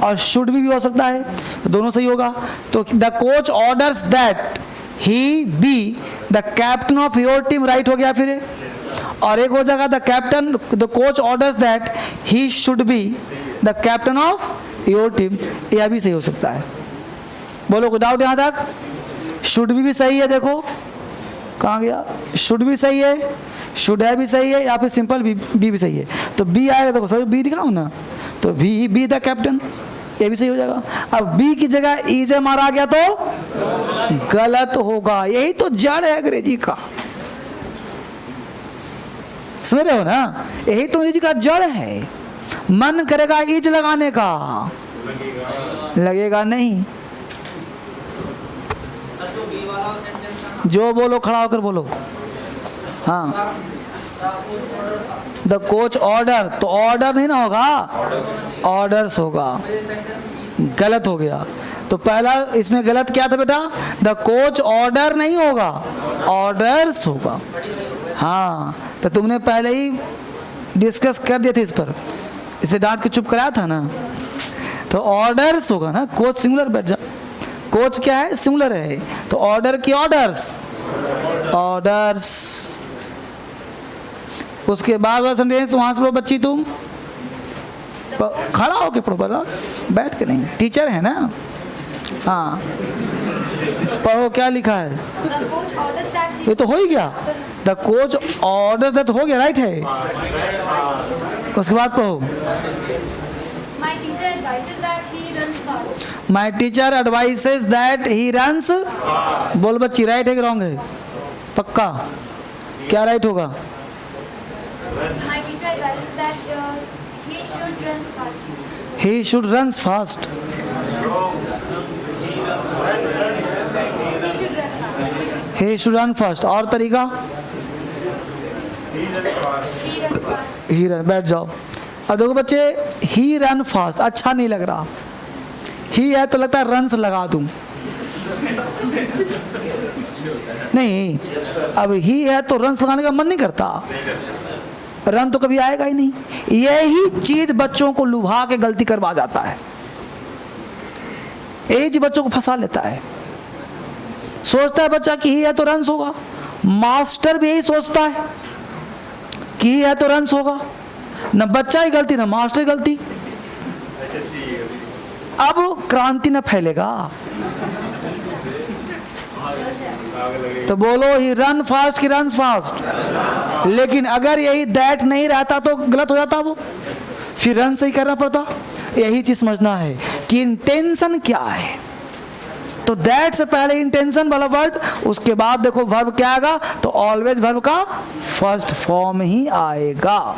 और शुड भी हो सकता है, दोनों सही होगा। तो the coach orders that he be the captain of your team, right हो गया। फिर और एक हो जाएगा the captain, the coach orders that he should be the captain of your team, यह भी सही हो सकता है। बोलो कोई डाउट यहाँ तक। शुड भी सही है, देखो कहाँ गया, शुड भी सही है, शुड है भी सही है, या फिर सिंपल बी भी सही है। तो बी आएगा, देखो सर बी दिखाओ ना, तो बी बी द कैप्टन, ये भी सही हो जाएगा। अब बी की जगह इज मारा गया तो गलत होगा। यही तो जड़ है अंग्रेजी का, समझ रहे हो ना, यही तो अंग्रेजी का जड़ है। मन करेगा इज लगाने का, लगेगा नहीं। जो बोलो खड़ा होकर बोलो। हाँ, द कोच ऑर्डर, तो ऑर्डर नहीं ना होगा, ऑर्डर्स होगा, गलत हो गया। तो पहला इसमें गलत क्या था बेटा, द कोच ऑर्डर नहीं होगा, ऑर्डर्स होगा। हाँ, तो तुमने पहले ही डिस्कस कर दिए थे इस पर, इसे डांट के चुप कराया था ना। तो ऑर्डर्स होगा ना, कोच सिंगुलर, बैठ जा। कोच क्या है, सिंगुलर है, तो ऑर्डर की ऑर्डर्स, ऑर्डर्स। उसके बाद वाला सेंटेंस वहां से पढ़ो बच्ची, तुम खड़ा होके पढ़ो, बड़ा बैठ के नहीं, टीचर है ना। हाँ पढ़ो क्या लिखा है, ये तो हो ही गया। द कोच ऑर्डर दैट हो गया, राइट है। उसके बाद पढ़ो my teacher advices that he runs. बोल बच्ची राइट है कि रॉन्ग है, पक्का क्या राइट होगा। He should run fast, he should run fast. और तरीका ही रन, बैठ जाओ। अब देखो बच्चे, ही रन फास्ट अच्छा नहीं लग रहा, ही है तो लगता है रन्स लगा दूं, नहीं। अब ही है तो रन्स लगाने का मन नहीं करता, रन तो कभी आएगा ही नहीं। यही चीज बच्चों को लुभा के गलती करवा जाता है, यही चीज बच्चों को फंसा लेता है। सोचता है बच्चा कि ही है तो रन्स होगा, मास्टर भी यही सोचता है कि ही है तो रन्स होगा। न बच्चा ही गलती न मास्टर गलती। अब क्रांति न फैलेगा। तो बोलो ही रन फास्ट की रन फास्ट। लेकिन अगर यही दैट नहीं रहता तो गलत हो जाता, वो फिर रन सही करना पड़ता। यही चीज समझना है कि इंटेंशन क्या है। तो दैट से पहले इंटेंशन वाला वर्ड, उसके बाद देखो वर्ब क्या आएगा, तो ऑलवेज वर्ब का फर्स्ट फॉर्म ही आएगा।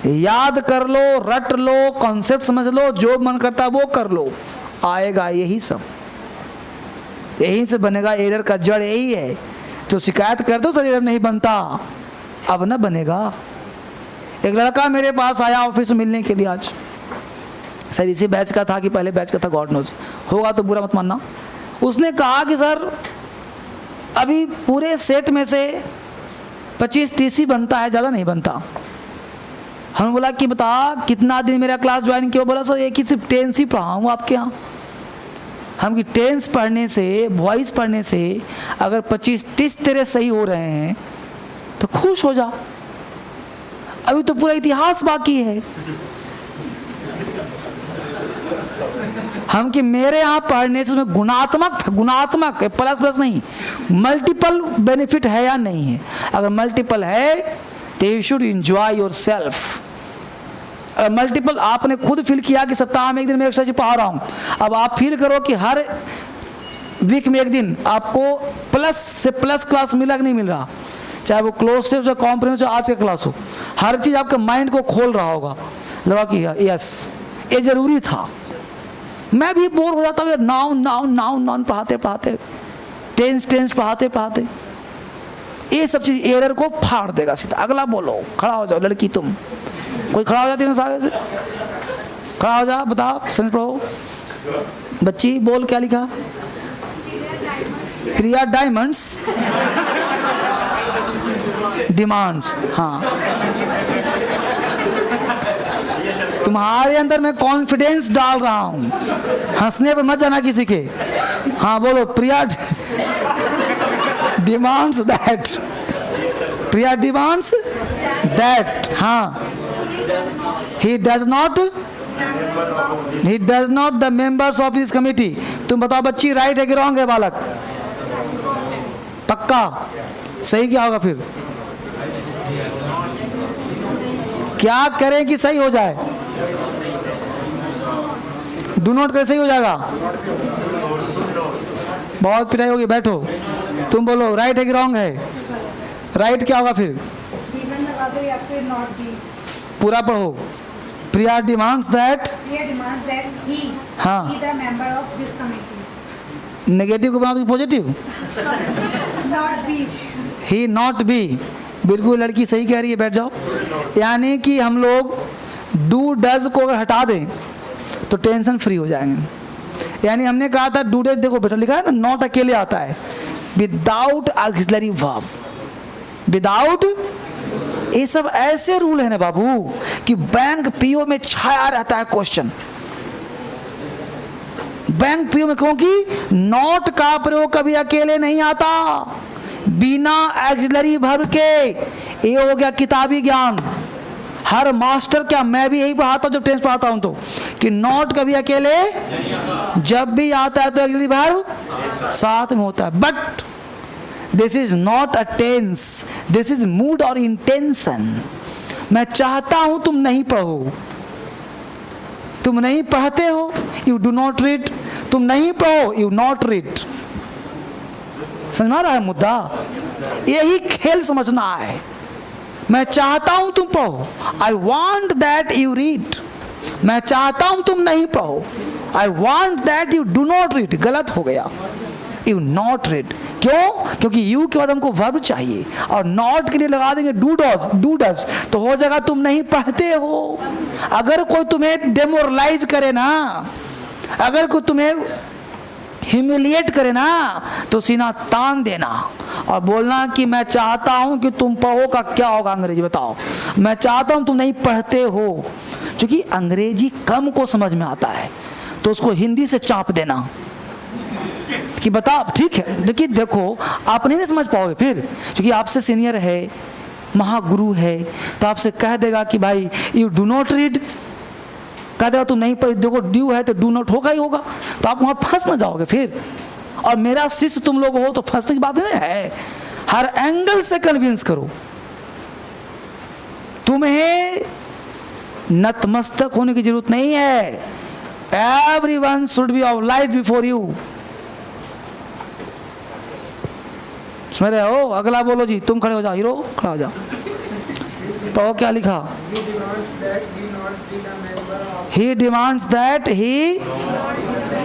याद कर लो, रट लो, कॉन्सेप्ट समझ लो, जो मन करता है वो कर लो, आएगा यही सब, यही से बनेगा। एरर का जड़ यही है। तो शिकायत करते हो सर एरर नहीं बनता, अब ना बनेगा। एक लड़का मेरे पास आया ऑफिस में मिलने के लिए, आज सर इसी बैच का था कि पहले बैच का था, गॉड नोज, होगा तो बुरा मत मानना। उसने कहा कि सर अभी पूरे सेट में से 25-30 ही बनता है, ज़्यादा नहीं बनता। हमने बोला कि बता कितना दिन मेरा क्लास ज्वाइन किया? बोला सर एक ही सिर्फ टेंस ही पढ़ा हूँ आपके यहाँ। हम कि टेंस पढ़ने से, वॉइस पढ़ने से अगर 25-30 तेरे सही हो रहे हैं तो खुश हो जा, अभी तो पूरा इतिहास बाकी है। हम कि मेरे यहाँ पढ़ने से उसमें गुणात्मक प्लस नहीं, मल्टीपल बेनिफिट है या नहीं है? अगर मल्टीपल है तो you should enjoy your self. अगर मल्टीपल आपने खुद फील किया कि सप्ताह में एक दिन मैं एक्सरसाइज पढ़ा रहा हूँ, अब आप फील करो कि हर वीक में एक दिन आपको प्लस से प्लस क्लास मिला कि नहीं मिल रहा, चाहे वो क्लोज टेस्ट हो, कॉम्प्रिहेंसिव हो, आज का क्लास हो, हर चीज़ आपके माइंड को खोल रहा होगा, लगा कि यस ये जरूरी था। मैं भी बोर हो जाता हूँ नाउन पढ़ाते टेंस पढ़ाते, ये सब चीज एरर को फाड़ देगा सीधा। अगला बोलो, खड़ा हो जाओ लड़की, तुम कोई खड़ा हो जाती है ना, सारे से खड़ा हो जा, बताओ सेंस पढ़ो। बच्ची बोल, क्या लिखा? प्रिया डायमंड्स डिमांड्स। हाँ, तुम्हारे अंदर मैं कॉन्फिडेंस डाल रहा हूं, हंसने पर मत जाना किसी के। हाँ बोलो, Priya demands that, Priya demands that. हाँ, he does not the members of this committee। तुम बताओ बच्ची राइट है कि रॉन्ग है? बालक पक्का सही क्या होगा फिर? क्या करें कि सही हो जाए? डू नॉट कैसे ही हो जाएगा? बहुत पिटाई होगी, बैठो। तुम बोलो राइट है कि रॉन्ग है? राइट क्या होगा फिर? पूरा पढ़ो। प्रिया डिमांड्स दैट ही, हाँ, the member of this committee। Negative को बना दो positive, not be, he not B. बिल्कुल लड़की सही कह रही है, बैठ जाओ। यानी कि हम लोग डू डज को अगर हटा दें तो टेंशन फ्री हो जाएंगे। यानी हमने कहा था डू डज, देखो बेटा लिखा है ना, नॉट अकेले आता है, विदाउट ऑक्सिलरी वर्ब, विदाउट। ये सब ऐसे रूल है ना बाबू कि बैंक पीओ में छाया रहता है क्वेश्चन। बैंक पीओ में, क्योंकि नॉट का प्रयोग कभी अकेले नहीं आता, बिना ऑक्सिलरी वर्ब के। ये हो गया किताबी ज्ञान। हर मास्टर, क्या मैं भी यही पढ़ाता हूं जब टेंस पढ़ाता हूं तो, कि नॉट कभी अकेले, जब भी आता है तो ऑक्सिलरी वर्ब साथ में होता है। But this is not a tense, this is mood और इंटेंशन। मैं चाहता हूं तुम नहीं पढ़ो, तुम नहीं पढ़ते हो, यू डू नॉट रीड। तुम नहीं पढ़ो, यू नॉट रीड। समझ में रहा है मुद्दा? यही खेल समझना है। मैं चाहता हूं तुम पढ़ो, I want that you read. मैं चाहता हूं तुम नहीं पढ़ो, I want that you do not read. गलत हो गया, यू नॉट रीड। क्यों? क्योंकि यू के बाद हमको वर्ब चाहिए, और नॉट के लिए लगा देंगे डू डज, तो हो जाएगा तुम नहीं पढ़ते हो। अगर कोई तुम्हें डेमोरलाइज करे ना, अगर कोई तुम्हें ह्यूमिलिएट करे ना, तो सीना तान देना और बोलना कि मैं चाहता हूं कि तुम पढ़ो। का क्या होगा अंग्रेजी बताओ? मैं चाहता हूं तुम नहीं पढ़ते हो। क्योंकि अंग्रेजी कम को समझ में आता है तो उसको हिंदी से चाप देना कि बता, ठीक है। देखिए देखो, आप नहीं समझ पाओगे फिर, क्योंकि आपसे सीनियर है, महागुरु है, तो आपसे कह देगा कि भाई यू डू नॉट रीड, कह देगा तुम नहीं पढ़। देखो ड्यू है तो डू नॉट होगा ही होगा, तो आप वहां फंस ना जाओगे फिर। और मेरा शिष्य तुम लोग हो तो फंसने की बात नहीं है। हर एंगल से कन्विंस करो। तुम्हें नतमस्तक होने की जरूरत नहीं है। Everyone should be obliged before you. उसमें रहे हो। अगला बोलो जी, तुम खड़े हो जाओ, हीरो खड़ा हो जाओ। तो क्या लिखा? He demands that he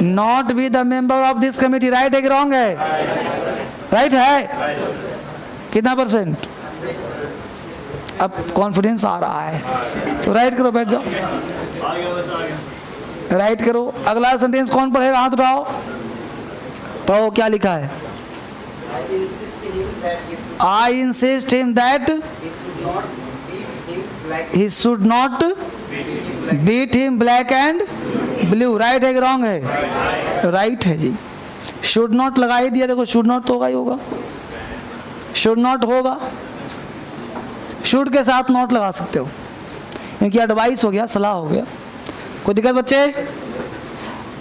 not be the member of this committee. Right है कि रॉन्ग है? राइट है। कितना परसेंट? अब कॉन्फिडेंस आ रहा है तो राइट करो, बैठ जाओ, राइट करो। अगला सेंटेंस कौन पढ़ेगा? हाथ उठाओ, पढ़ो क्या लिखा है? I insist him that he should not beat him black and blue। Right है कि रॉन्ग है? राइट है जी। शुड नॉट लगा ही दिया, देखो शुड नॉट तो होगा ही होगा, शुड नॉट होगा, शुड के साथ नॉट लगा सकते हो क्योंकि एडवाइस हो गया, सलाह हो गया। कोई दिक्कत बच्चे?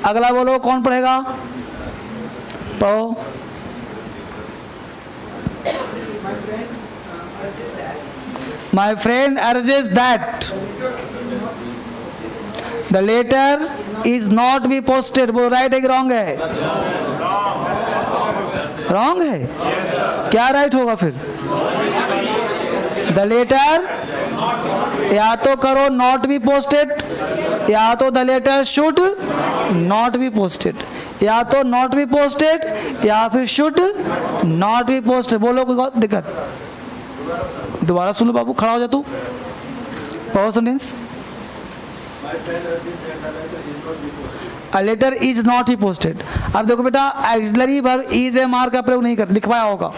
अगला बोलो कौन पढ़ेगा? पढ़ो। My friend urges that the letter is not be posted। वो राइट है कि रॉन्ग है? रॉन्ग है। क्या राइट होगा फिर? द लेटर या तो करो नॉट बी पोस्टेड, या तो the letter should not be posted, या तो नॉट बी पोस्टेड या फिर शुड नॉट बी पोस्टेड। बोलो कोई दिक्कत? दोबारा सुन लो बाबू, खड़ा हो जा तू, पढ़ो sentence. A letter is not he posted. अब देखो बेटा, एक्सिलरी वर्ब इज ए मार का प्रयोग नहीं करते, लिखवाया होगा,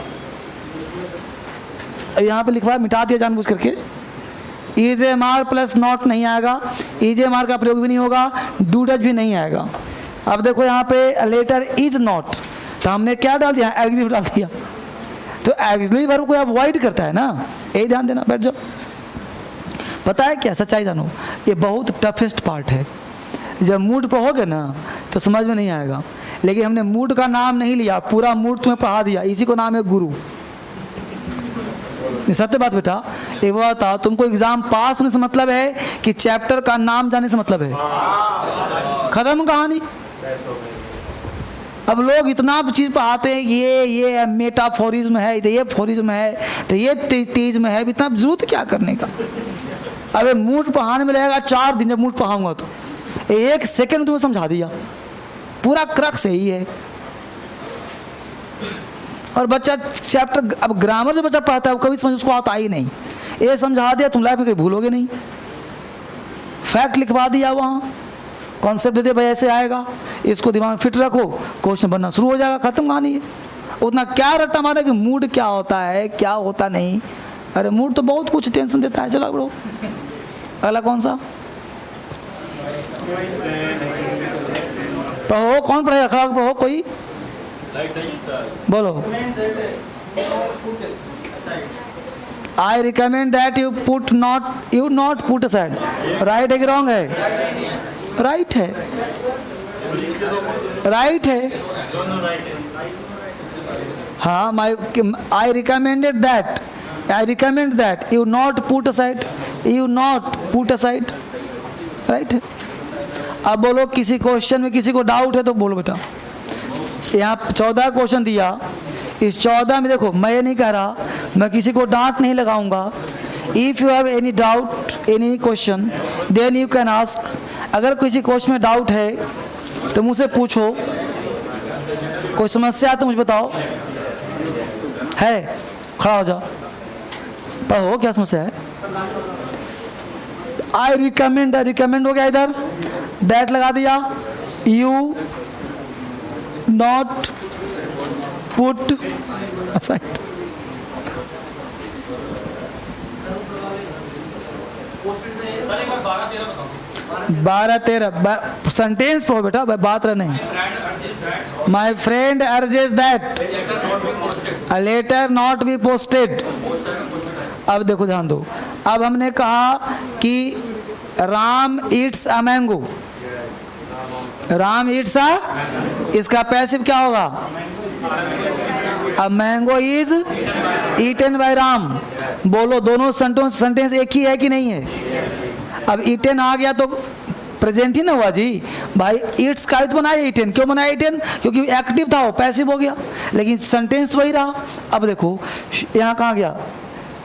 यहाँ पे लिखवाया, मिटा दिया जानबूझ करके। इज ए मार प्लस नॉट नहीं आएगा, इज ए मार का प्रयोग भी नहीं होगा, डू डज भी नहीं आएगा। अब देखो यहाँ पे लेटर इज नॉट, तो हमने क्या डाल दिया? एक्सिलरी डाल दिया, तो एक्सिलरी वर्ब को अवॉइड करता है ना, यही ध्यान देना। बैठ जाओ। पता है क्या सच्चाई जानो, ये बहुत टफेस्ट पार्ट है। जब मूड पढ़ोगे ना तो समझ में नहीं आएगा, लेकिन हमने मूड का नाम नहीं लिया, पूरा मूड तुम्हें पढ़ा दिया, इसी को नाम है गुरु। सत्य बात बेटा। एक बात बताओ, तुमको एग्जाम पास होने से मतलब है कि चैप्टर का नाम जाने से मतलब है? खत्म कहानी। अब लोग इतना चीज पढ़ाते हैं कि ये मेटाफोरिज्म है, तो ये फोरिज्म है, तो ये तेज है, इतना जरूरत क्या करने का? अबे मूड पढ़ाने में लगेगा 4 दिन, जब मूड पढ़ाऊंगा तो 1 सेकंड में तुम्हें समझा दिया, पूरा क्रक्स यही है। और बच्चा चैप्टर, अब ग्रामर जो बच्चा पढ़ता है वो कभी समझ उसको आता ही नहीं, ये समझा दिया तुम लाइफ में कहीं भूलोगे नहीं। फैक्ट लिखवा दिया, वहाँ कॉन्सेप्ट दे दे भाई ऐसे आएगा, इसको दिमाग में फिट रखो, क्वेश्चन बनना शुरू हो जाएगा, खत्म कहानी है। उतना क्या रट्टा मारे कि मूड क्या होता है क्या होता नहीं। अरे मूड तो बहुत कुछ टेंशन देता है। चलो बड़ो, अगला कौन सा पढ़ो? कौन पढ़ेगा? खड़ा पढ़ो कोई, बोलो। I recommend that you not put aside. Right है कि रॉन्ग है? राइट है, राइट है। हाँ, I recommend that you not put aside, you not put aside. Right है। अब बोलो, किसी क्वेश्चन में किसी को डाउट है तो बोलो बेटा। यहाँ 14 क्वेश्चन दिया, इस 14 में देखो, मैं ये नहीं कह रहा, मैं किसी को डांट नहीं लगाऊंगा। If you have any doubt any question then you can ask. अगर किसी क्वेश्चन में डाउट है तो मुझसे पूछो, कोई समस्या है तो मुझे बताओ। है? खड़ा हो जाओ, पढ़ो क्या समस्या है। आई रिकमेंड हो गया, इधर दैट लगा दिया। You not put aside. बारह 13 सेंटेंस पढ़ो बेटा, बात रहा नहीं। My friend urges that a letter not be posted. अब देखो ध्यान दो, अब हमने कहा कि Ram eats a mango, Ram eats a, इसका पैसिव क्या होगा? A mango is eaten by Ram. बोलो, दोनों सेंटेंस एक ही है कि नहीं है? अब ईटन आ गया तो प्रेजेंट ही ना हुआ जी भाई। इट्स का तो बनाया इटेन, क्यों बनाया इटेन? क्योंकि एक्टिव था, वो पैसिव हो गया, लेकिन सेंटेंस वही रहा। अब देखो यहाँ कहाँ गया,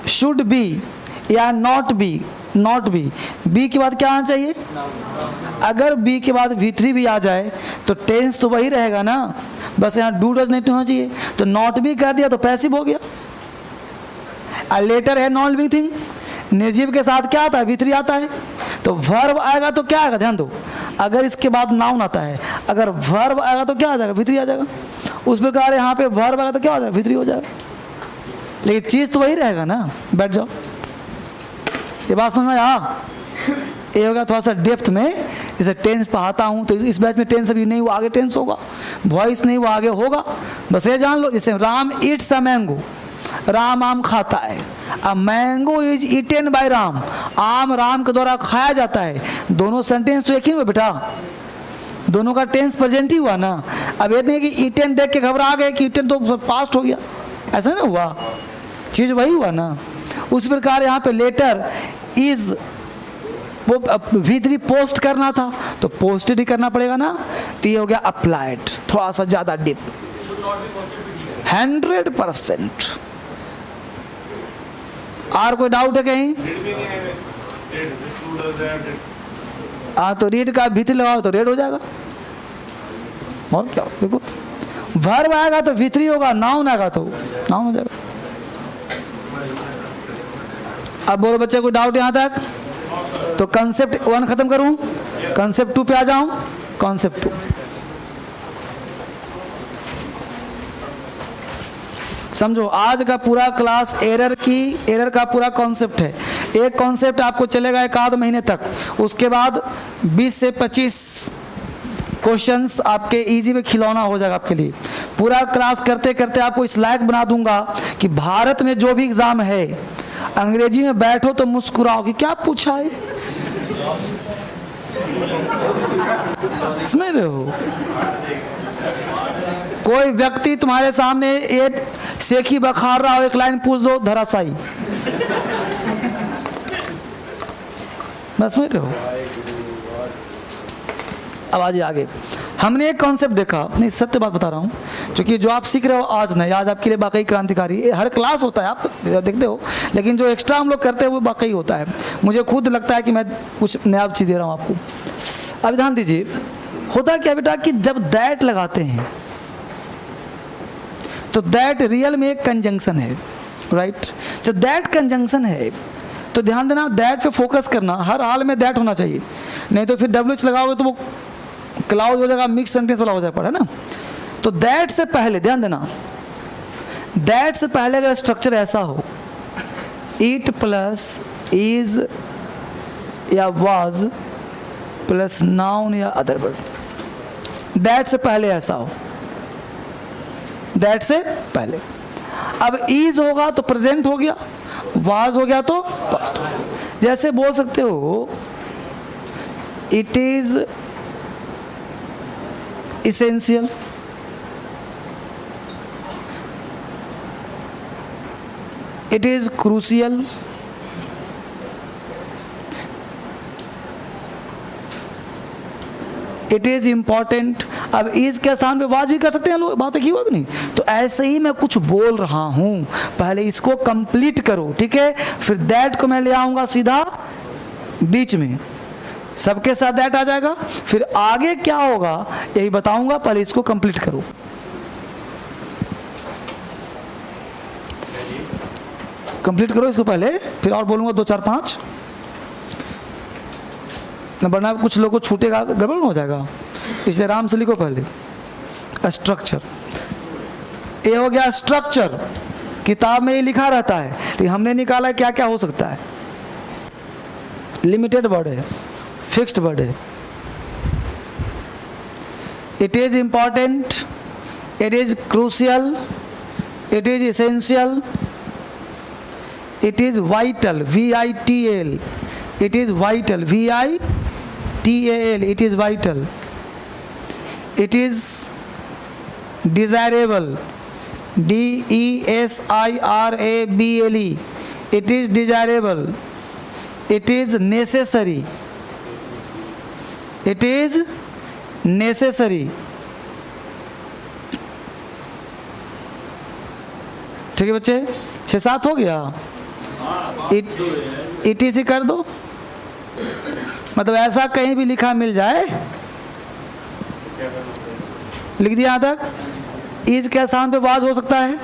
शुड बी या not be, not be, be के बाद क्या आना चाहिए? अगर बी के बाद V3 भी आ जाए तो टेंस तो वही रहेगा ना, बस यहाँ डू डज नहीं होना चाहिए, तो नॉट भी कर दिया तो पैसिव हो गया। लेटर है नॉन लिविंग थिंग, निर्जीव के साथ क्या आता है? V3 आता है, तो वर्ब आएगा तो क्या आएगा? ध्यान दो, अगर इसके बाद नाउन आता है, अगर वर्ब आएगा तो क्या आ जाएगा? V3 आ जाएगा। उस प्रकार यहाँ पे वर्ब आएगा तो क्या हो जाएगा? V3 हो जाएगा, लेकिन चीज़ तो वही रहेगा ना। बैठ जाओ, ये बात समझ में आया? ये होगा थोड़ा सा डेप्थ में, जैसे टेंस पढ़ाता हूँ तो इस बैच में टेंस अभी नहीं हुआ, आगे टेंस होगा, वॉइस नहीं हुआ, आगे होगा, बस ये जान लो। जैसे Ram eats a mango, Ram आम खाता है, अब mango is eaten by Ram, आम राम के द्वारा खाया जाता है। दोनों सेंटेंस तो एक ही हुआ बेटा, दोनों का टेंस प्रेजेंट ही हुआ ना। अब ये नहीं कि ईटेन देख के घबरा गए कि ईटेन तो पास्ट हो गया, ऐसा ना हुआ, चीज़ वही हुआ ना। उस प्रकार यहाँ पे लेटर इज, वो V3 पोस्ट करना था तो पोस्टेड ही करना पड़ेगा ना, तो ये हो गया अप्लाइड, थोड़ा सा ज़्यादा डीप, 100%। और कोई डाउट है कहीं? हाँ, तो रीड का V3 लगाओ तो रेड हो जाएगा, और क्या? देखो वर्ब आएगा तो V3 होगा, नाउन आएगा तो नाउन हो जाएगा। अब बोलो बच्चे, कोई डाउट यहाँ तक? तो कंसेप्ट 1 खत्म करूं, कंसेप्ट 2 पे आ जाऊं। कंसेप्ट 2 समझो, आज का पूरा क्लास एरर का पूरा कॉन्सेप्ट है। एक कॉन्सेप्ट आपको चलेगा 1 आध महीने तक, उसके बाद 20 से 25 क्वेश्चंस आपके इजी में खिलौना हो जाएगा आपके लिए। पूरा क्लास करते करते आपको इस लायक बना दूंगा कि भारत में जो भी एग्जाम है, अंग्रेजी में बैठो तो मुस्कुराओ कि क्या पूछा है, समझ रहे हो? कोई व्यक्ति तुम्हारे सामने एक सेखी बखार रहा हो, एक लाइन पूछ दो, धराशायी, बस समझ रहे हो? अब आज आगे हमने एक कॉन्सेप्ट देखा, नहीं सत्य बात बता रहा हूँ, क्योंकि जो आप सीख रहे हो आज नहीं, आज आपके लिए वाकई क्रांतिकारी, हर क्लास होता है आप देखते हो, लेकिन जो एक्स्ट्रा हम लोग करते हैं वो वाकई होता है। मुझे खुद लगता है कि मैं कुछ नया चीज़ दे रहा हूँ आपको। अब ध्यान दीजिए, होता क्या बेटा कि जब दैट लगाते हैं तो दैट रियल में एक कंजंक्शन है, राइट? जब दैट कंजंक्शन है तो ध्यान देना, दैट पे फोकस करना, हर हाल में दैट होना चाहिए, नहीं तो फिर WH लगाओगे तो वो क्लाउड हो जाएगा, मिक्स सेंटेंस वाला हो जाएगा, है ना? तो दैट से पहले ध्यान देना, दैट से पहले अगर स्ट्रक्चर ऐसा हो, इट प्लस इज या वाज प्लस नाउन या अदर वर्ड, दैट से पहले ऐसा हो, दैट से पहले। अब इज होगा तो प्रेजेंट हो गया, वाज हो गया तो पास्ट हो गया। जैसे बोल सकते हो it is essential, it is crucial, it is important। अब इज के स्थान पे वाज भी कर सकते हैं लोग, बात की होगी नहीं? तो ऐसे ही मैं कुछ बोल रहा हूं, पहले इसको कंप्लीट करो, ठीक है? फिर दैट को मैं ले आऊंगा सीधा बीच में, सबके साथ दैट आ जाएगा, फिर आगे क्या होगा यही बताऊंगा, पहले इसको कंप्लीट करो। कंप्लीट करो इसको पहले, फिर और बोलूंगा 2 4 5 न, वरना कुछ लोगों को छूटेगा, गड़बड़ हो जाएगा, इसलिए आराम से लिखो पहले। स्ट्रक्चर, ये हो गया स्ट्रक्चर, किताब में ये लिखा रहता है, लेकिन हमने निकाला क्या क्या हो सकता है। लिमिटेड वर्ड है, फिक्स्ड वर्ड है। It is important, it is crucial, it is essential, it is vital, VITAL, it is vital, VITAL, it is vital, it is desirable, DESIRABLE, it is desirable, it is necessary, it is necessary. ठीक है बच्चे, 6-7 हो गया। It is कर दो, मतलब ऐसा कहीं भी लिखा मिल जाए, लिख दिया यहाँ तक। इज के स्थान पे वाज हो सकता है।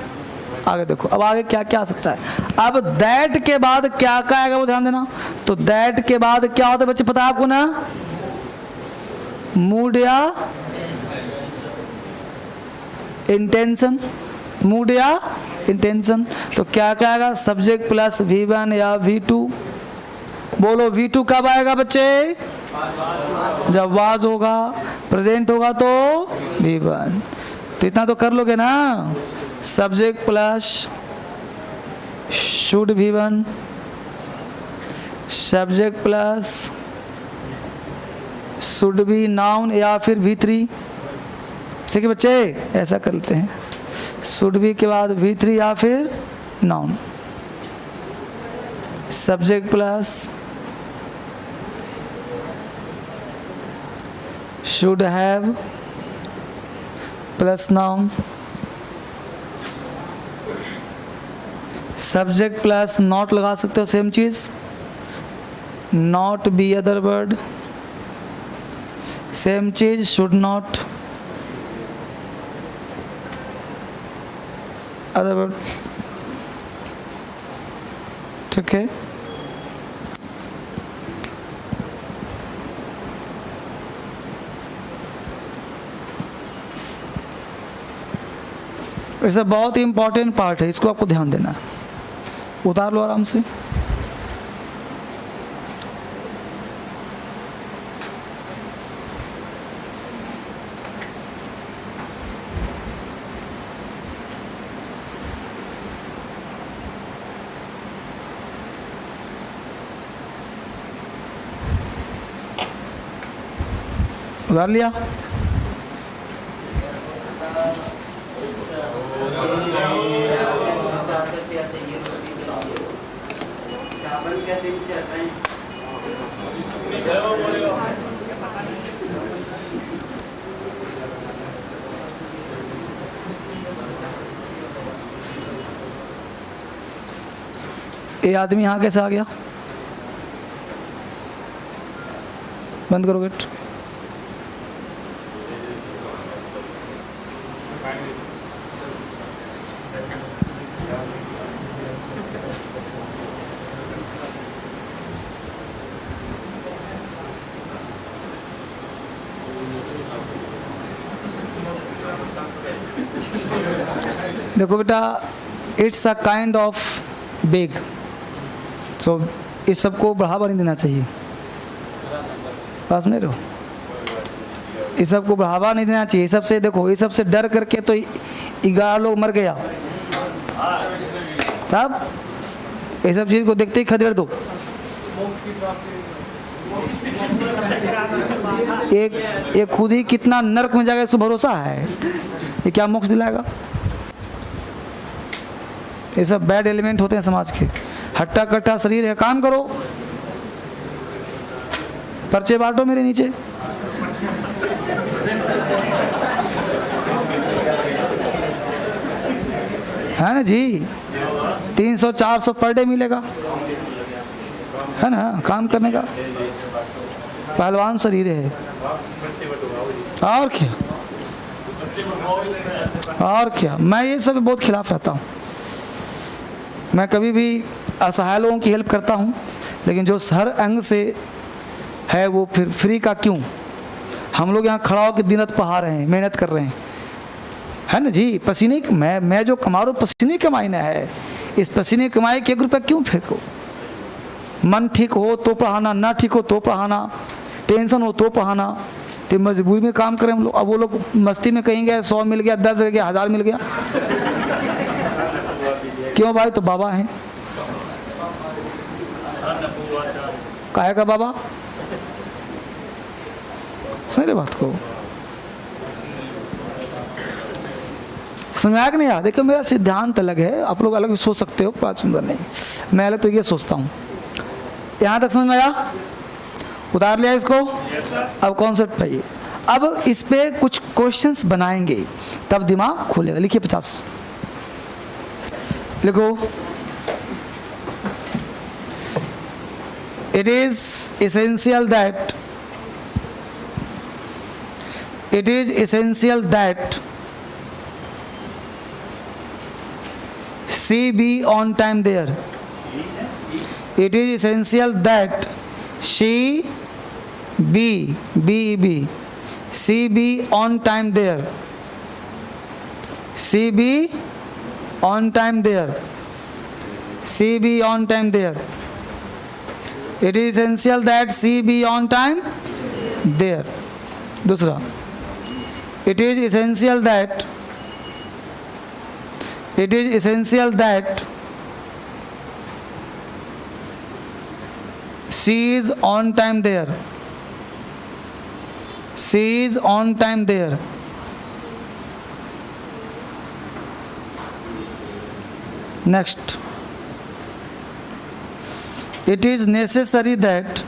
आगे देखो, अब आगे क्या क्या आ सकता है। अब दैट के बाद क्या क्या आएगा वो ध्यान देना। तो दैट के बाद क्या होता है बच्चे, पता है आपको ना, मूड या इंटेंशन, मूड या इंटेंशन। तो क्या क्या आएगा, सब्जेक्ट प्लस V1 या V2। बोलो V2 कब आएगा बच्चे, जब वाज होगा, प्रेजेंट होगा तो V1। तो इतना तो कर लोगे ना, subject plus should V1, subject plus should be noun या फिर V3। ठीक है बच्चे, ऐसा कर लेते हैं, शुड बी के बाद V3 या फिर noun, subject plus should have plus noun, subject plus not लगा सकते हो, सेम चीज, not be other word, same चीज, शुड नॉट अदर वर्ड। ठीक है, ऐसा बहुत ही इंपॉर्टेंट पार्ट है, इसको आपको ध्यान देना है। उतार लो आराम से। उतार लिया। ये आदमी यहाँ कैसे आ गया, बंद करो गेट। देखो बेटा, it's a kind of big, so इस सबको बढ़ावा नहीं देना चाहिए। पास में रहो, इस सबको बढ़ावा नहीं देना चाहिए। सबसे देखो, ये सबसे डर करके तो 11 लोग मर गया। तब ये सब चीज को देखते ही खदेड़ दो। एक खुद ही कितना नर्क में जाएगा, इसको भरोसा है, ये क्या मोक्ष दिलाएगा। ये सब बैड एलिमेंट होते हैं समाज के। हट्टा कट्टा शरीर है, काम करो, पर्चे बांटो मेरे नीचे। है ना जी, 300-400 पर डे मिलेगा, है ना, काम करने का। पहलवान शरीर है, और क्या, और क्या। मैं ये सब बहुत खिलाफ रहता हूँ। मैं कभी भी असहाय लोगों की हेल्प करता हूँ, लेकिन जो हर अंग से है वो फिर फ्री का क्यों। हम लोग यहाँ खड़ा होकर दिन रात पढ़ा रहे हैं, मेहनत कर रहे हैं, है ना जी। पसीने मैं जो कमा रहा हूँ पसीने कमाई ना है, इस पसीने कमाई के 1 रुपया क्यों फेंको। मन ठीक हो तो पढ़ाना, ना ठीक हो तो पढ़ाना, टेंशन हो तो पढ़ाना। तो मजबूरी में काम करें हम लोग। अब वो लोग मस्ती में कहीं गए, 100 मिल गया, 10 मिल गया, 1000 मिल गया, क्यों भाई, तो बाबा हैं। काहे का बाबा, समझ बात को, समझ नहीं आ। देखो मेरा सिद्धांत अलग है, आप लोग अलग भी सोच सकते हो, बात सुंदर नहीं, मैं अलग तरीके सोचता हूँ। यहाँ तक समझ में आया। उतार लिया इसको? अब कॉन्सेप्ट पाइए। अब इस पे कुछ क्वेश्चंस बनाएंगे तब दिमाग खुलेगा। लिखिए 50, लिखो। It is essential that she be on time there. It is essential that she be on time there. She be on time there. She be on time there. It is essential that she be on time there. दूसरा, it is essential that she is on time there. She is on time there. Next, it is necessary that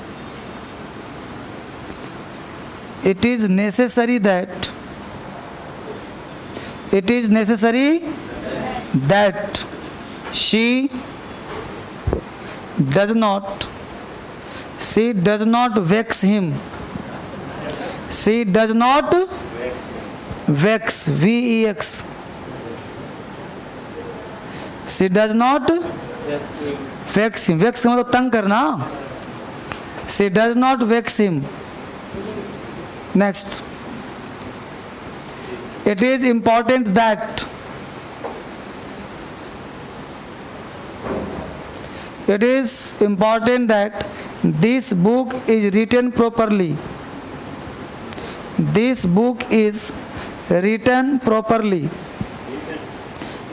she does not vex him. She does not vex, vex. She does not vex him. Vex का मतलब तंग करना. She does not vex him. Next, it is important that this book is written properly. This book is written properly.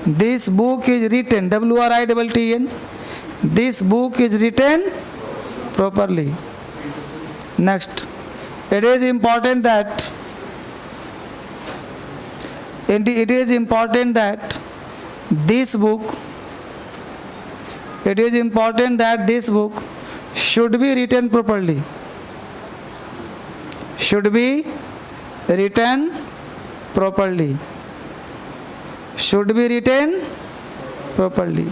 This book is written, WRITTEN. This book is written properly. Next, it is important that this book should be written properly. Should be written properly. Should be written properly.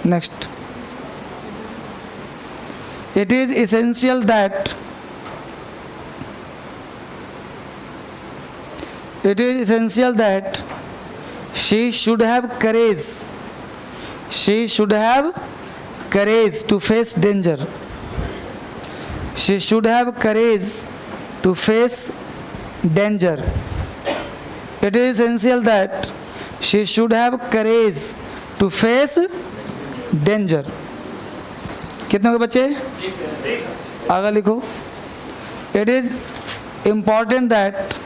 Next, it is essential that she should have courage. She should have courage to face danger. She should have courage to face danger. It is essential that she should have courage to face danger. कितने हो गए बच्चे? आगे लिखो. It is important that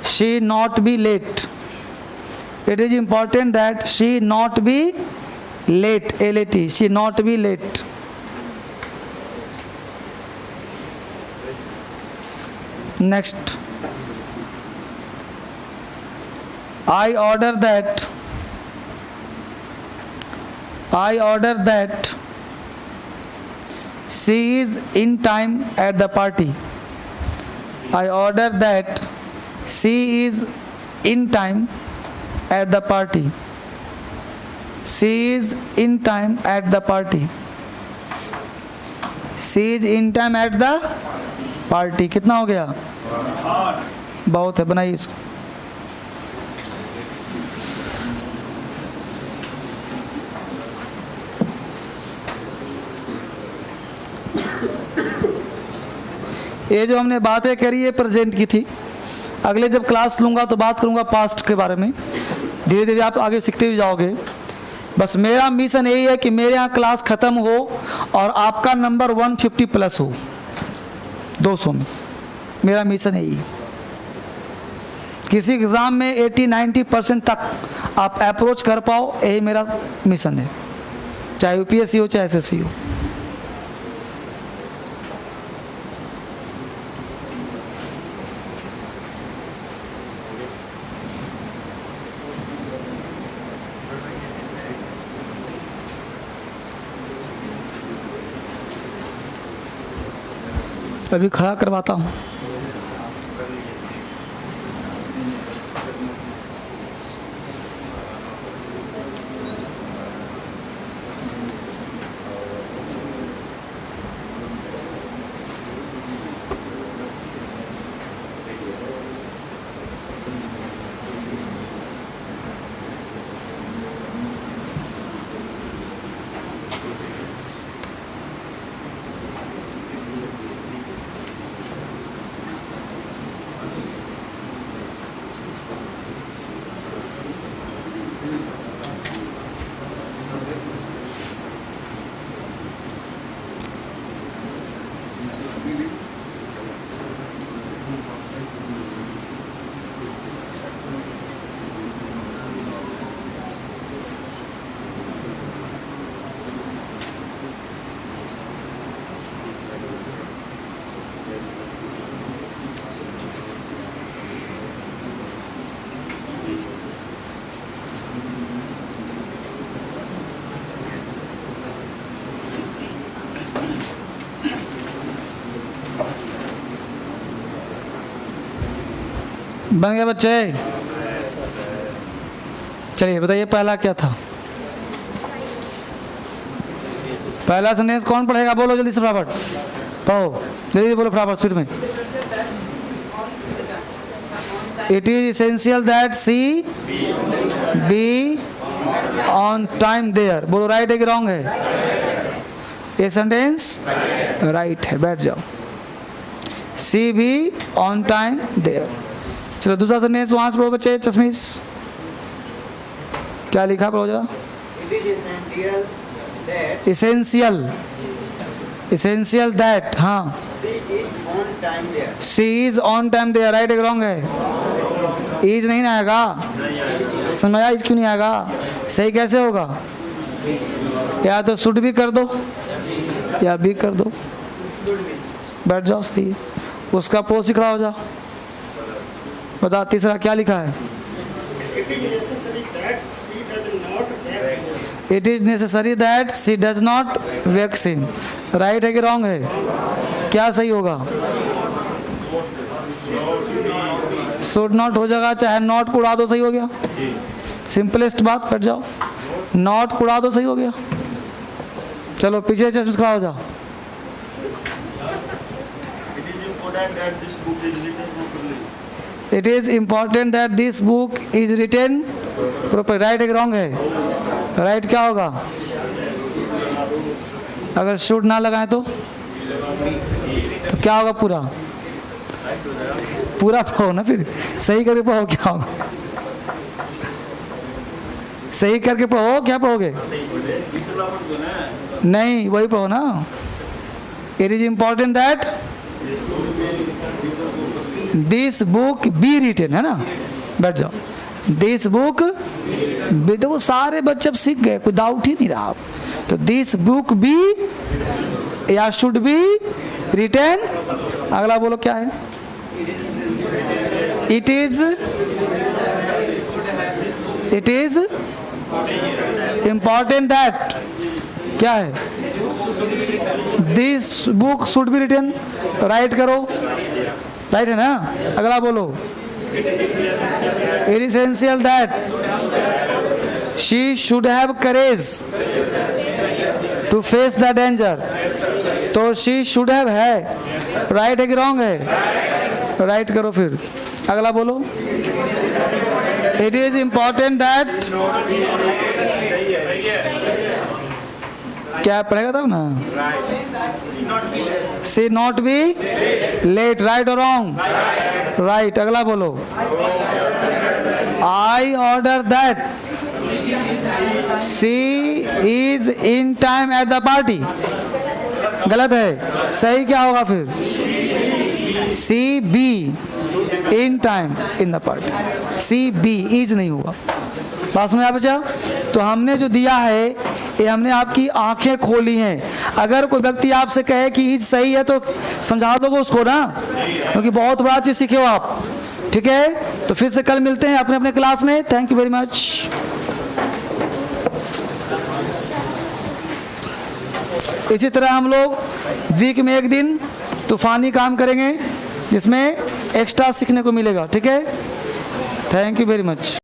she not be late. It is important that she not be late. LAT. She not be late. Next, I order that she is in time at the party. I order that she is in time at the party. She is in time at the party. She is in time at the party. कितना हो गया? बहुत है, बनाइए इसको. ये जो हमने बातें करी है प्रेजेंट की थी. अगले जब क्लास लूँगा तो बात करूँगा पास्ट के बारे में. धीरे धीरे आप आगे सीखते भी जाओगे. बस मेरा मिशन यही है कि मेरे यहाँ क्लास ख़त्म हो और आपका नंबर 150 प्लस हो 200 में. मेरा मिशन यही है. किसी एग्ज़ाम में 80-90% तक आप अप्रोच कर पाओ, यही मेरा मिशन है. चाहे UPSC हो चाहे SSC हो. अभी खड़ा करवाता हूँ। बन गया बच्चे? चलिए बताइए पहला क्या था? पहला सेंटेंस कौन पढ़ेगा? बोलो जल्दी से फटाफट पढ़ो, जल्दी बोलो फटाफट स्पीड में। It is essential that she be on time there. बोलो राइट है कि रॉन्ग है? ये सेंटेंस राइट है, बैठ जाओ। She be on time there. चलो दूसरा सेंटेंस वहां से पढ़ो बच्चे। चश्मीश क्या लिखा पढ़ो जरा। इसेंशियल दैट, हाँ she is on time there. Right है रॉन्ग है? इज नहीं आएगा, समझ आया? इज क्यों नहीं आएगा? सही कैसे होगा? या तो शुड भी कर दो या भी कर दो, बैठ जाओ, सही है। उसका पोस्ट खड़ा हो जाओ। बता तीसरा क्या लिखा है? It is necessary that she does not vaccine. Right है कि रॉन्ग है? क्या सही होगा? शुड नॉट हो जाएगा, चाहे नॉट को उड़ा दो, सही हो गया। सिंपलेस्ट बात, बैठ जाओ। नॉट को उड़ा दो, सही हो गया। चलो पीछे चश्मे खड़ा हो जाओ। It is important that this book is written proper. Right है कि रॉन्ग है? राइट क्या होगा? अगर शुड ना लगाए तो क्या होगा? पूरा पूरा पढ़ो ना, फिर सही करके पढ़ो। क्या होगा? सही करके पढ़ो। क्या पढ़ोगे? नहीं, वही पढ़ो ना। It is important that this book be written, है ना? बैठ जाओ। दिस बुक, देखो सारे बच्चे अब सीख गए, कोई डाउट ही नहीं रहा। तो दिस बुक बी या शुड बी रिटेन। अगला बोलो क्या है? इट इज इम्पॉर्टेंट दैट, क्या है? This book should be written. Right करो, राइट है ना? अगला बोलो। It is essential that she should have courage to face the danger. तो शी शुड हैव है। राइट है कि रॉन्ग है? राइट करो फिर। अगला बोलो। इट इज इम्पॉर्टेंट दैट, क्या पढ़ेगा तब ना? She not be late. Right और रॉन्ग? राइट। अगला बोलो। I order that she is in time at the party. गलत है, सही क्या होगा फिर? She be in time in the party. She be, is नहीं होगा। पास में आ बचा? तो हमने जो दिया है ये हमने आपकी आंखें खोली हैं। अगर कोई व्यक्ति आपसे कहे कि इज सही है तो समझा दोगे उसको ना, क्योंकि बहुत बड़ा चीज सीखे हो आप। ठीक है, तो फिर से कल मिलते हैं अपने अपने क्लास में। Thank you very much. इसी तरह हम लोग वीक में एक दिन तूफानी काम करेंगे जिसमें एक्स्ट्रा सीखने को मिलेगा। ठीक है, थैंक यू वेरी मच।